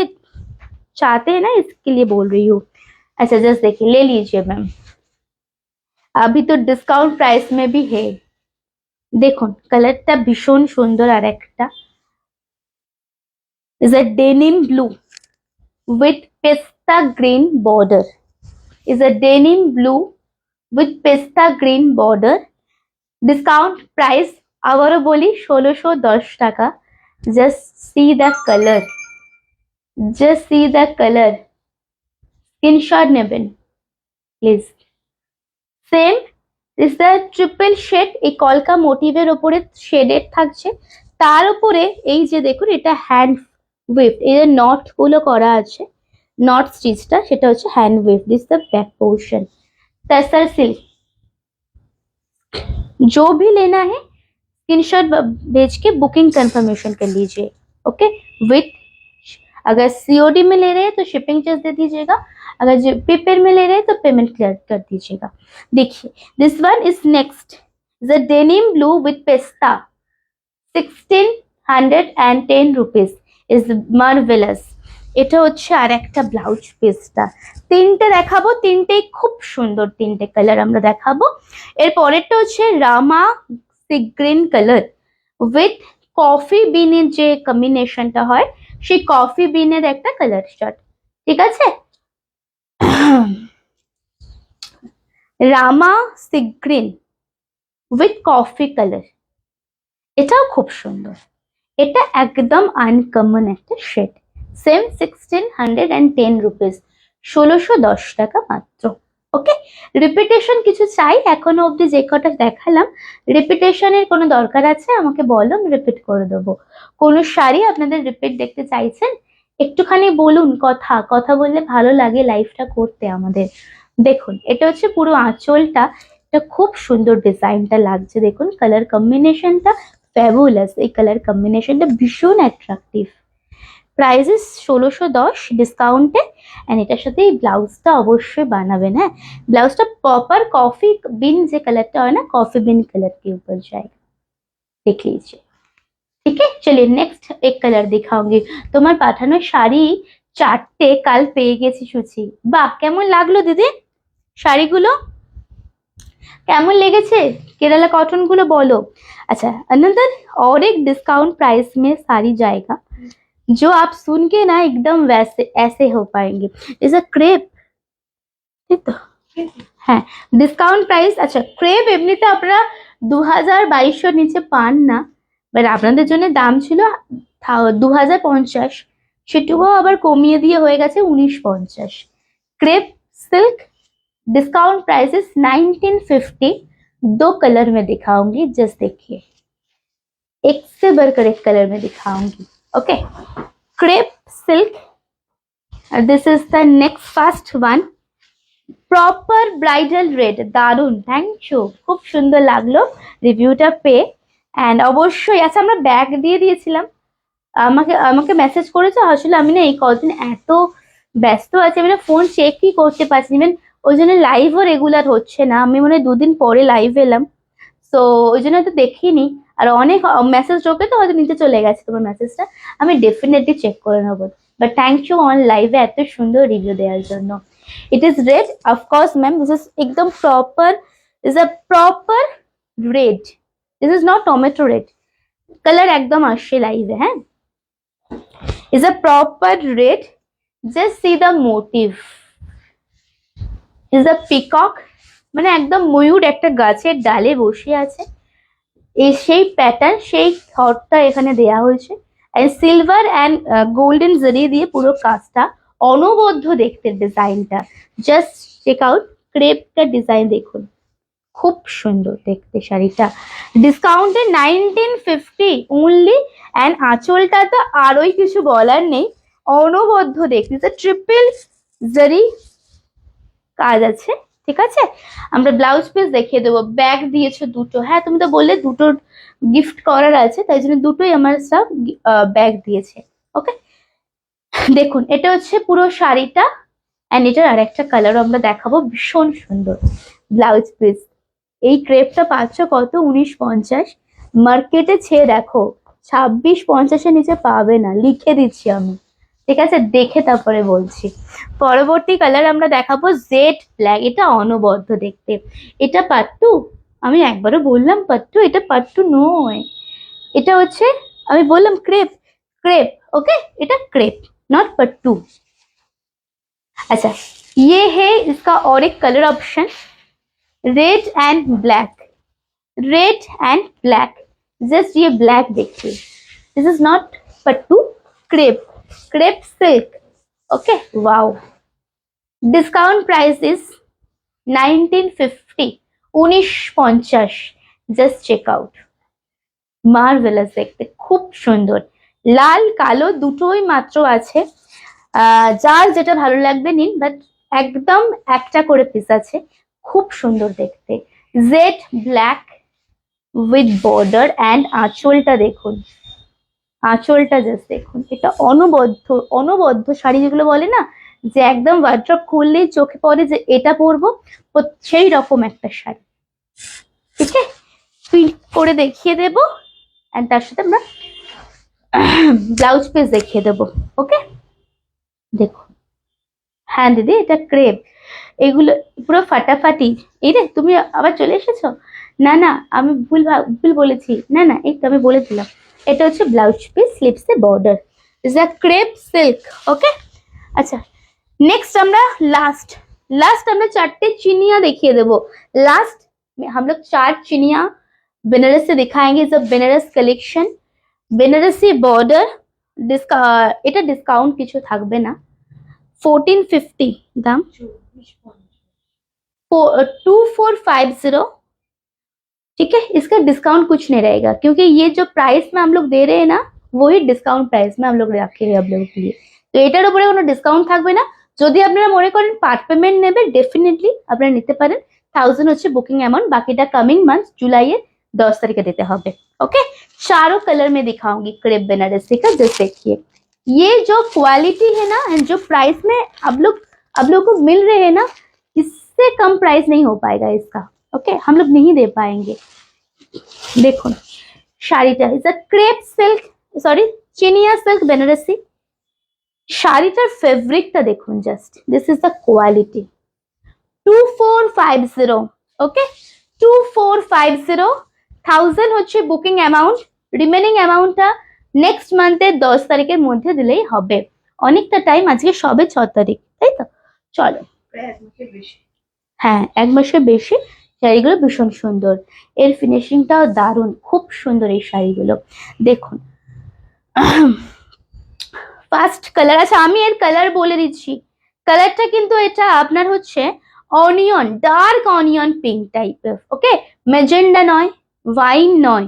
चाहते हैं ना इसके लिए बोल रही हूँ। अच्छा जस्ट देखिए, ले लीजिए मैम, अभी तो डिस्काउंट प्राइस में भी है। দেখুন কালারটা ভীষণ সুন্দর। আর একটা is a denim blue with pista green border, is a denim blue with pista green border, discount price আবারও বলি 1610 টাকা। Just see the colour, just see the colour, screenshot নেবেন please. Same is the triple shade, এই কলকা মোটিভের উপরে shaded থাকছে, তার উপরে এই যে দেখুন এটা হ্যান্ড উইফট, এই যে নট গুলো করা আছে, নট স্টিচটা সেটা হচ্ছে hand weft. This the back portion, tussar silk. जो भी लेना है स्क्रीनशॉट भेज के बुकिंग कंफर्मेशन कर लीजिए, ओके। विथ अगर सीओडी में ले रहे हैं तो शिपिंग चार्ज दे दीजिएगा, अगर प्रीपेड में ले रहे हैं तो पेमेंट क्लियर कर दीजिएगा। देखिए this one is next, is a denim blue with pista, 1610 rupees, is marvellous. এটা হচ্ছে আর একটা ব্লাউজ পিসটা। তিনটে দেখাবো, তিনটেই খুব সুন্দর, তিনটে কালার আমরা দেখাবো। এর পরেরটা হচ্ছে rama sea green colour with coffee বিনের যে কম্বিনেশনটা হয়, সেই কফি বিনের একটা কালার শার্ট, ঠিক আছে। Rama sea green with coffee colour, এটাও খুব সুন্দর, এটা একদম আনকমন একটা শেড। সেম 1610 রুপিস, 1610 টাকা মাত্র। ওকে, রিপিটেশন কিছু চাই? এখনো অবধি যে কটা দেখালাম রিপিটেশনের কোনো দরকার আছে আমাকে বলো, আমি রিপিট করে দেবো। কোনো শাড়ি আপনাদের রিপিট দেখতে চাইছেন? একটুখানি বলুন, কথা কথা বললে ভালো লাগে লাইফটা করতে আমাদের। দেখুন এটা হচ্ছে পুরো আঁচলটা, এটা খুব সুন্দর ডিজাইনটা লাগছে, দেখুন কালার কম্বিনেশনটা ফ্যাবুলাস, এই কালার কম্বিনেশনটা ভীষণ অ্যাট্রাকটিভ। প্রাইসেস 1610 ডিসকাউন্টে। এন্ড এটার সাথে এই ব্লাউজটা অবশ্যই বানাবেন। হ্যাঁ, ब्लाउज प्रॉपर कॉफी बिन जे कलर है ना, कॉफी बिन कलर के ऊपर जाएगा, देख लीजिए। ठीक है, चलिए नेक्स्ट एक कलर दिखाऊंगी। তোমার পাঠানো শাড়ি 4টে কাল পেয়ে গেছি সুচি। বাহ, কেমন লাগলো দিদি শাড়িগুলো? কেমন লেগেছে? केरला कॉटन गुलो बोलो। अच्छा, अनदर और एक डिस्काउंट प्राइस में साड़ी जाएगा जो आप सुन के ना एकदम वैसे ऐसे हो पाएंगे। इज अ क्रेप, ठीक तो? হ্যাঁ, ডিসকাউন্ট প্রাইস। আচ্ছা, ক্রেপ এমনিতে আপনারা 2200 নিচে পান না, বাট আপনাদের জন্য দাম ছিল 2050, সেটুকুও আবার কমিয়ে দিয়ে হয়ে গেছে 1950। Crepe silk discount prices 1950। दो कलर में दिखाऊंगी, जस्ट देखिए, एक से बढ़कर एक कलर में दिखाऊंगी। Okay, crepe silk, this is the next first one, proper bridal red. দারুন, থ্যাংক ইউ, খুব সুন্দর লাগলো রিভিউটা পেয়ে। অ্যান্ড অবশ্যই, আচ্ছা আমরা ব্যাগ দিয়ে দিয়েছিলাম, আমাকে আমাকে মেসেজ করেছো। আসলে আমি না এই কদিন এত ব্যস্ত আছি, আমি না ফোন চেকই করতে পারছি না, ওই জন্য লাইভও রেগুলার হচ্ছে না। আমি মনে হয় 2 দিন পরে লাইভ এলাম, তো ওই জন্য তো দেখিনি। আর অনেক মেসেজ ঢোকে তো হয়তো নিচে চলে গেছে তোমার মেসেজটা, আমি ডেফিনেটলি চেক করে নেবো। বাট থ্যাংক ইউ অন লাইভে এত সুন্দর রিভিউ দেওয়ার জন্য। It is red, of course, ma'am. This is ekdam proper. Is a proper red. This is not tomato red. Color ekdam ashe live hai. Is a proper red. Just see the motif. Is a peacock. মানে একদম ময়ূর একটা গাছের ডালে বসে আছে, এই সেই pattern, সেই থটটা এখানে দেয়া হয়েছে। এন্ড সিলভার এন্ড গোল্ডেন জরি দিয়ে পুরো কাজটা, অনবদ্য দেখতে ডিজাইনটা। জাস্ট চেক আউট ক্রেপটা ডিজাইন দেখুন, খুব সুন্দর দেখতে শাড়িটা। ডিসকাউন্টে 1950 অনলি। অ্যান্ড আঁচলটা তো আরোই কিছু বলার নেই, অনবদ্য দেখতে, ট্রিপল জরি কাজ আছে। ঠিক আছে, আমরা ব্লাউজ পিস দেখিয়ে দেবো। ব্যাগ দিয়েছো দুটো, হ্যাঁ তুমি তো বললে দুটো গিফট করার আছে, তাই জন্য দুটোই আমার সব ব্যাগ দিয়েছে। ওকে, দেখুন এটা হচ্ছে পুরো শাড়িটা। অ্যান্ড এটার আর একটা কালারও আমরা দেখাবো, ভীষণ সুন্দর ব্লাউজ পিস। এই ক্রেপটা পাচ্ছ কত? 1950। মার্কেটে ছেয়ে দেখো 2650-এর নিচে পাবে না, লিখে দিচ্ছি আমি। ঠিক আছে, দেখে তারপরে বলছি। পরবর্তী কালার আমরা দেখাবো জেড ব্ল্যাক। এটা অনবদ্য দেখতে, এটা পাট্টু। আমি একবারও বললাম পাট্টু, এটা পাট্টু নয়, এটা হচ্ছে আমি বললাম ক্রেপ। क्रेप, ओके, এটা क्रेप नॉट पट्टू। अच्छा, ये है इसका और एक colour option, red and black. Red and black, just ये ब्लैक देखिए, दिस इज नॉट पट्टू, crepe, crepe silk. Okay, wow, discount price is 1950, 1950। Just check out, marvellous দেখতে, খুব সুন্দর। লাল কালো দুটোই মাত্র আছে, যার যেটা ভালো লাগবে নিন, বাট একদম একটা করে পিস আছে, খুব সুন্দর দেখতে। Jet black with border and আঁচলটা দেখুন, আঁচলটা জাস্ট দেখুন, এটা অনবদ্য অনবদ্য শাড়ি যেগুলো বলে না, যে একদম ওয়ার্ড্রপ খুললেই চোখে পড়ে যে এটা পরবো, সেই রকম একটা শাড়ি। ঠিক আছে, ফিল করে দেখিয়ে দেবো, অ্যান্ড তার সাথে আমরা ব্লাউজ পিস দেখিয়ে দেবো। ওকে, দেখুন, হ্যাঁ দিদি এটা ক্রেপ, এগুলো পুরো ফাটাফাটি। এই রে, তুমি আবার চলে এসেছো? না না, আমি ভুল বলেছি, না না, এই তো আমি বলে দিলাম, এটা হচ্ছে ব্লাউজ পিস, স্লিপসে border, is a crepe silk. Okay, আচ্ছা नेक्स्ट আমরা लास्ट আমরা 4টে চিনিয়া দেখিয়ে দেবো। लास्ट हम लोग 4 चिनिया बनारस से दिखाएंगे। जब बनारस कलेक्शन, বেনারসি বর্ডার, এটা ডিসকাউন্ট কিছু থাকবে না, 1450 দাম। 2450। ठीक है, इसका डिस्काउंट कुछ नहीं रहेगा क्योंकि ये जो प्राइस में हम लोग दे रहे हैं ना, वही डिस्काउंट प्राइस में हम लोग রাখি आप लोगों के लिए। তো এটার উপরে কোনো ডিসকাউন্ট থাকবে না। যদি আপনারা মনে করেন পার্ট পেমেন্ট নেবে, ডেফিনেটলি আপনারা নিতে পারেন। 1000 হচ্ছে बुकिंग अमाउंट, बाकीটা कमिंग मंथ जुलाई এর 10 तारीख देते হবে। ओके, चारों कलर में दिखाऊंगी क्रेप बनारसी का। जस्ट देखिए, ये जो क्वालिटी है ना एंड जो प्राइस में आप लोग को मिल रहे हैं ना, इससे कम प्राइस नहीं हो पाएगा इसका। ओके, हम लोग नहीं दे पाएंगे। देखो শাড়িটা is a crepe silk, sorry চিনিয়া সিল্ক বেনারসি। শাড়িটার ফেব্রিকটা দেখুন, just this is the quality. 2450। Okay, 2450। 1000 হচ্ছে বুকিং অ্যামাউন্ট, রিমেনিং অ্যামাউন্টটা নেক্সট মান্থের 10 তারিখের মধ্যে দিলেই হবে। অনেকটা টাইম, আজকে সবে 6 তারিখ, তাই তো? চলো, প্রায় 1 মাসের বেশি। হ্যাঁ, 1 মাসের বেশি। শাড়িগুলো ভীষণ সুন্দর, এর ফিনিশিংটাও দারুণ, খুব সুন্দর এই শাড়িগুলো। দেখুন ফার্স্ট কালার, আচ্ছা আমি এর কালার বলে দিচ্ছি। কালারটা কিন্তু এটা আপনার হচ্ছে অনিয়ন, ডার্ক অনিয়ন পিঙ্ক টাইপের। ओके, मैजेंडा নয়, वाइन নয়।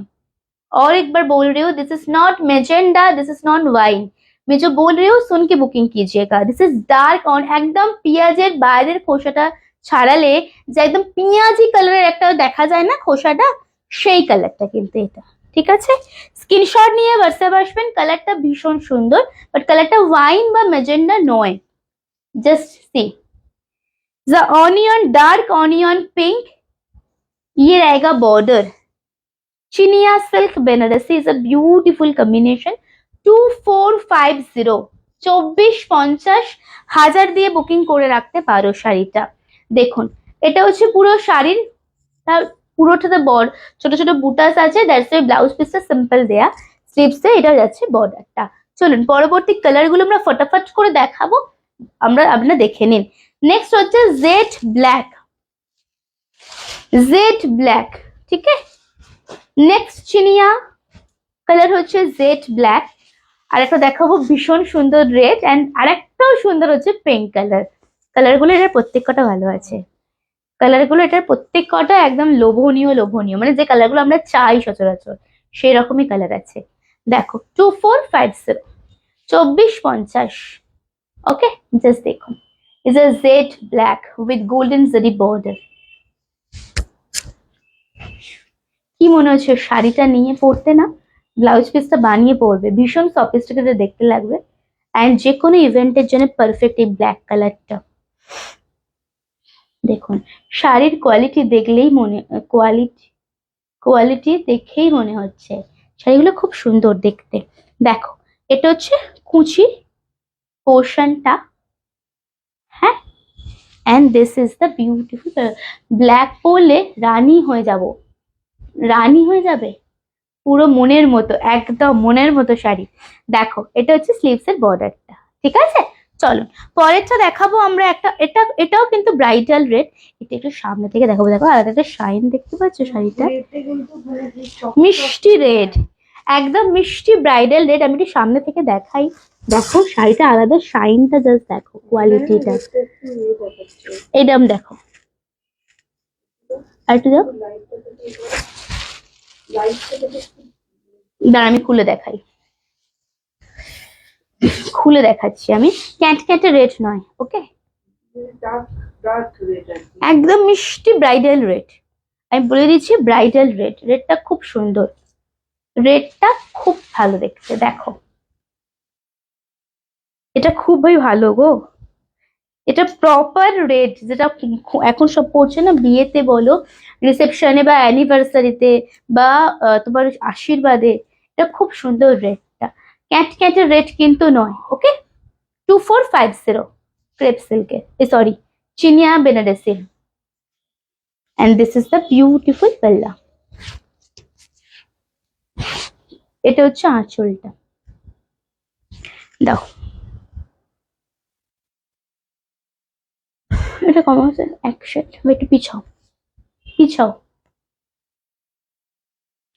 और एक बार बोल रही हूँ, this is not मैजेंडा, this is not wine. मैं जो बोल रही हूँ सुन के बुकिंग कीजिएगा। दिस इज डार्क ऑन, एकदम পেঁয়াজের বাইরের খোসাটা ছাড়ালে যে একদম পেঁয়াজি কালারের একটা দেখা যায় না খোসাটা, সেই কালারটা কিন্তু এটা। ঠিক আছে, স্ক্রিনশট নিয়ে হোয়াটসঅ্যাপ আসবেন। কালারটা ভীষণ সুন্দর, বাট কালারটা ওয়াইন বা মেজেন্ডা নয়। Just see the onion, dark onion pink, ये रहेगा border. Chiniya silk Banarasi is a beautiful combination. 2450, 2450 দিয়ে বুকিং করে রাখতে পারো শাড়িটা। দেখুন এটা হচ্ছে পুরো শাড়ির, পুরোটাতে ছোট ছোট বুটাস আছে, দ্যাটস ওয়াই ব্লাউজ পিসটা সিম্পল দেয়া, স্লিভসে এটা যাচ্ছে বর্ডারটা। চলুন পরবর্তী কালার গুলো আমরা ফটাফট করে দেখাবো, আপনারা দেখে নিন। নেক্সট হচ্ছে জেড ব্ল্যাক, জেড ব্ল্যাক। ঠিক আছে, নেক্সট চিনিয়া কালার হচ্ছে জেড ব্ল্যাক। আর একটা দেখাবো ভীষণ সুন্দর রেড, এন্ড আরেকটাও সুন্দর হচ্ছে পিঙ্ক কালার। কালারগুলো এটার প্রত্যেকটা ভালো আছে, কালারগুলো এটার প্রত্যেকটা একদম লোভনীয় লোভনীয়, মানে যে কালারগুলো আমরা চাই সচরাচর সেই রকমই কালার আছে। দেখো 2450, 2450। ওকে, জাস্ট দেখুন, is a jet black with golden জারি বর্ডার। কি মনে হচ্ছে শাড়িটা নিয়ে পরতে না, ব্লাউজ পিসটা বানিয়ে পরবে, ভীষণ সফিস্টিকেটেড দেখতে লাগবে, এন্ড যে কোনো ইভেন্টের জন্য পারফেক্ট এই ব্ল্যাক কালারটা। দেখুন শাড়ির কোয়ালিটি দেখলেই কোয়ালিটি দেখেই মনে হচ্ছে শাড়িগুলো খুব সুন্দর দেখতে। দেখো এটা হচ্ছে কুচি পোর্শনটা, হ্যাঁ, and this is the beautiful. Black পরলে রানী হয়ে যাবে পুরো মনের মতো, একদম মনের মতো শাড়ি। দেখো এটা হচ্ছে স্লিভস এর বর্ডারটা। ঠিক আছে, চলুন পরেরটা দেখাবো আমরা। এটাও কিন্তু ব্রাইডাল রেড। এটা একটু সামনে থেকে দেখাবো। দেখো আলাদা একটা শাইন দেখতে পাচ্ছ শাড়িটা, মিষ্টি রেড, একদম মিষ্টি ব্রাইডাল রেড। আমি একটু সামনে থেকে দেখাই, দেখো শাড়িটা আলাদা শাইনটা, জাস্ট দেখো কোয়ালিটিটা, এরকম দেখো। আর একটু দাও, দাঁড়া আমি খুলে দেখাচ্ছি। আমি ক্যাটে রেড নয়, ওকে, একদম মিষ্টি ব্রাইডাল রেড। আমি বলে দিচ্ছি ব্রাইডাল রেড। রেডটা খুব সুন্দর, রেডটা খুব ভালো দেখতে। দেখো এটা খুবই ভালো গো, এটা প্রপার রেড, যেটা এখন সব পড়ছে না বিয়েতে বলো, রিসেপশনে বা অ্যানিভার্সারিতে বা তোমার আশীর্বাদে, এটা খুব সুন্দর রেডটা, ক্যাটের রেড কিন্তু নয়। ওকে, 2450 ক্রেপ সিল্কে, সরি চিনিয়া Banarasi, and this is the beautiful পাল্লা। এটা হচ্ছে আঁচলটা, দাও এটা কমা আছে এক সেট, একটু পিছাও।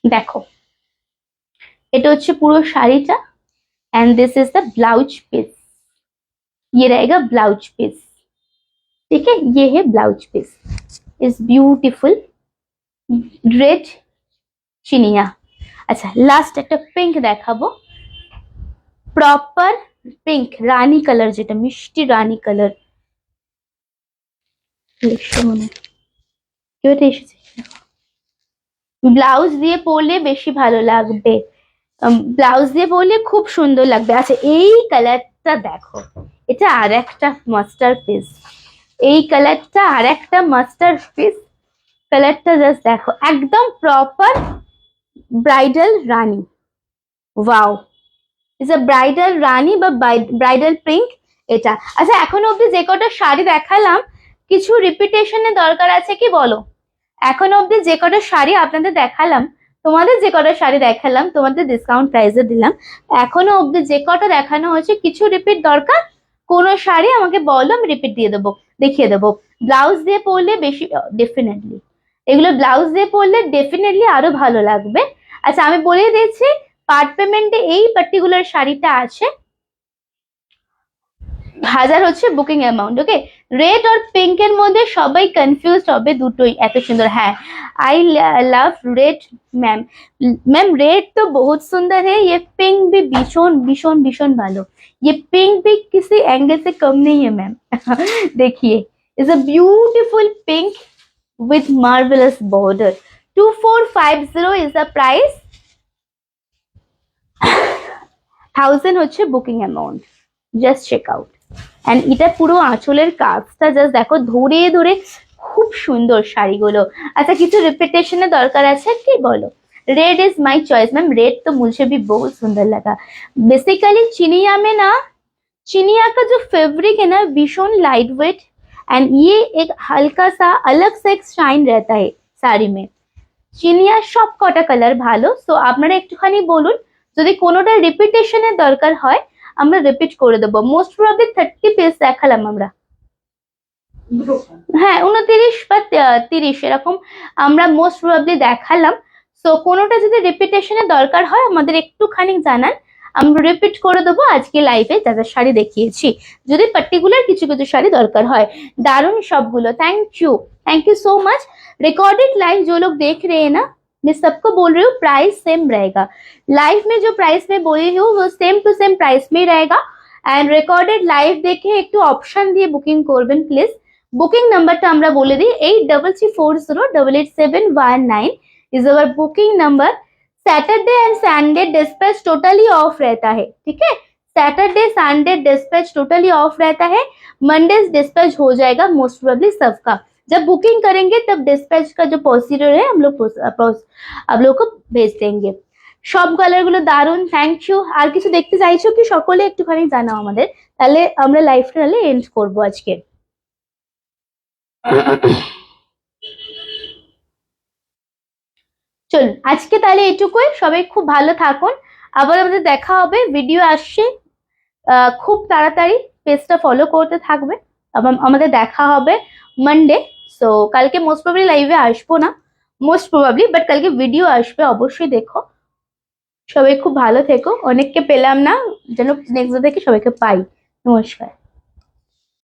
দেখো এটা হচ্ছে পুরো শাড়িটা, and this is the blouse piece. ये रहेगा ब्लाउज पीस, ठीक है, ये है blouse piece. Is beautiful red চিনিয়া। আচ্ছা লাস্ট একটা পিঙ্ক দেখাবো, প্রপার পিঙ্ক রানী কালার, যেটা মিষ্টি রানী কালার। এসেছে, ব্লাউজ দিয়ে পরলে বেশি ভালো লাগবে, ব্লাউজ দিয়ে পরলে খুব সুন্দর লাগবে। আচ্ছা এই কালারটা দেখো, এটা আর একটা মাস্টার পিস, এই কালারটা আর একটা মাস্টার পিস। কালারটা জাস্ট দেখো, একদম প্রপার ব্রাইডাল রানী। ওয়াও, ইজ আ ব্রাইডাল রানী বা ব্রাইডাল পিঙ্ক এটা। আচ্ছা এখনো অব্দি যে কটা শাড়ি দেখালাম, কিছু রিপিটেশনের দরকার আছে কি বলো? এখনো অব্দি যে কটা শাড়ি আপনাদের দেখালাম, তোমাদের যে কটা শাড়ি দেখালাম, তোমাদের ডিসকাউন্ট প্রাইসে দিলাম, এখনো অব্দি যে কটা দেখানো হয়েছে কিছু রিপিট দরকার? কোন শাড়ি আমাকে বলো, আমি রিপিট দিয়ে দেবো, দেখিয়ে দেবো। ব্লাউজ দিয়ে পরলে বেশি, ডেফিনেটলি এগুলো ব্লাউজ দিয়ে পরলে ডেফিনেটলি আরো ভালো লাগবে। আচ্ছা আমি বলে দিচ্ছি, পার্ট পেমেন্টে এই পার্টিকুলার শাড়িটা আছে 1000 হচ্ছে বুকিং অ্যামাউন্ট। ওকে, রেড আর পিঙ্ক এর মধ্যে সবাই কনফিউজ হবে, দুটোই এত সুন্দর। হ্যাঁ I love red ma'am, ma'am red तो बहुत सुंदर है, ये पिंक भी भीषण भीषण भीषण भालो, ये पिंक भी किसी एंगल से कम नहीं है मैम। देखिए is a beautiful pink with marvelous border, 2450 is the price, 1000 হচ্ছে booking amount, just check out. And এটা পুরো আঁচলের কাজটা জাস্ট দেখো, ধরে ধরে খুব সুন্দর শাড়িগুলো। আচ্ছা কিছু रिपीटेशन दरकार আছে কি বলো? Red is my choice ma'am, red तो मुझे भी बहुत सुंदर लगा। बेसिकली चिनिया में ना, चिनिया का जो फैब्रिक है ना भीषण लाइट वेट, एंड ये एक हल्का सा अलग से एक शाइन रहता है শাড়ি में। চিনিয়া সব কটা কালার ভালো, সো আপনারা একটুখানি বলুন, যদি কোনোটা রিপিটেশনের দরকার হয় আমরা রিপিট করে দেবো। মোস্ট প্রবাবলি 30 পিস দেখালাম আমরা, হ্যাঁ 29 বা 30 এরকম আমরা মোস্ট প্রবাবলি দেখালাম। সো কোনোটা যদি রিপিটেশনের দরকার হয় আমাদের একটুখানি জানান, আমরা রিপিট করে দেবো আজকে লাইভে যা যা শাড়ি দেখিয়েছি, যদি পার্টিকুলার কিছু কিছু শাড়ি দরকার হয়। দারুণ সবগুলো, thank you so much. Recorded live जो लोग देख रहे हैं ना, मैं सबको बोल रही हूँ प्राइस सेम रहेगा, लाइव में जो प्राइस मैं बोली हूँ वो सेम टू सेम प्राइस में रहेगा। एंड रिकॉर्डेड लाइव देखे একটু অপশন দিয়ে বুকিং করবেন প্লিজ। বুকিং নাম্বারটা আমরা বলে দিই, 8340888719 is our booking number. Saturday and Sunday dispatch totally off रहता है, ठीक है, Saturday Sunday dispatch totally off रहता है, मंडे डिस्पैच हो जाएगा मोस्ट प्रोबेबली सबका। जब बुकिंग करेंगे तब डिस्पैच का जो प्रोसीजर है हम लोग आप लोग को भेज देंगे। সব কালারগুলো দারুণ, থ্যাংক ইউ। আর কিছু দেখতে চাইছো কি সকলে একটুখানি জানাও আমাদের, তাহলে আমরা লাইভটা তাহলে এন্ড করবো আজকে। চলুন আজকে তাহলে এটুকুই, সবাই খুব ভালো থাকুন, আবার আমাদের দেখা হবে, ভিডিও আসছে খুব তাড়াতাড়ি, পেজটা ফলো করতে থাকবে। আমাদের দেখা হবে মানডে। সো কালকে মোস্ট প্রবাবলি লাইভে আসবো না, মোস্ট প্রবাবলি, বাট কালকে ভিডিও আসবে, অবশ্যই দেখো। সবাই খুব ভালো থেকো, অনেককে পেলাম না, যেন নেক্সট ডে থেকে সবাইকে পাই। নমস্কার।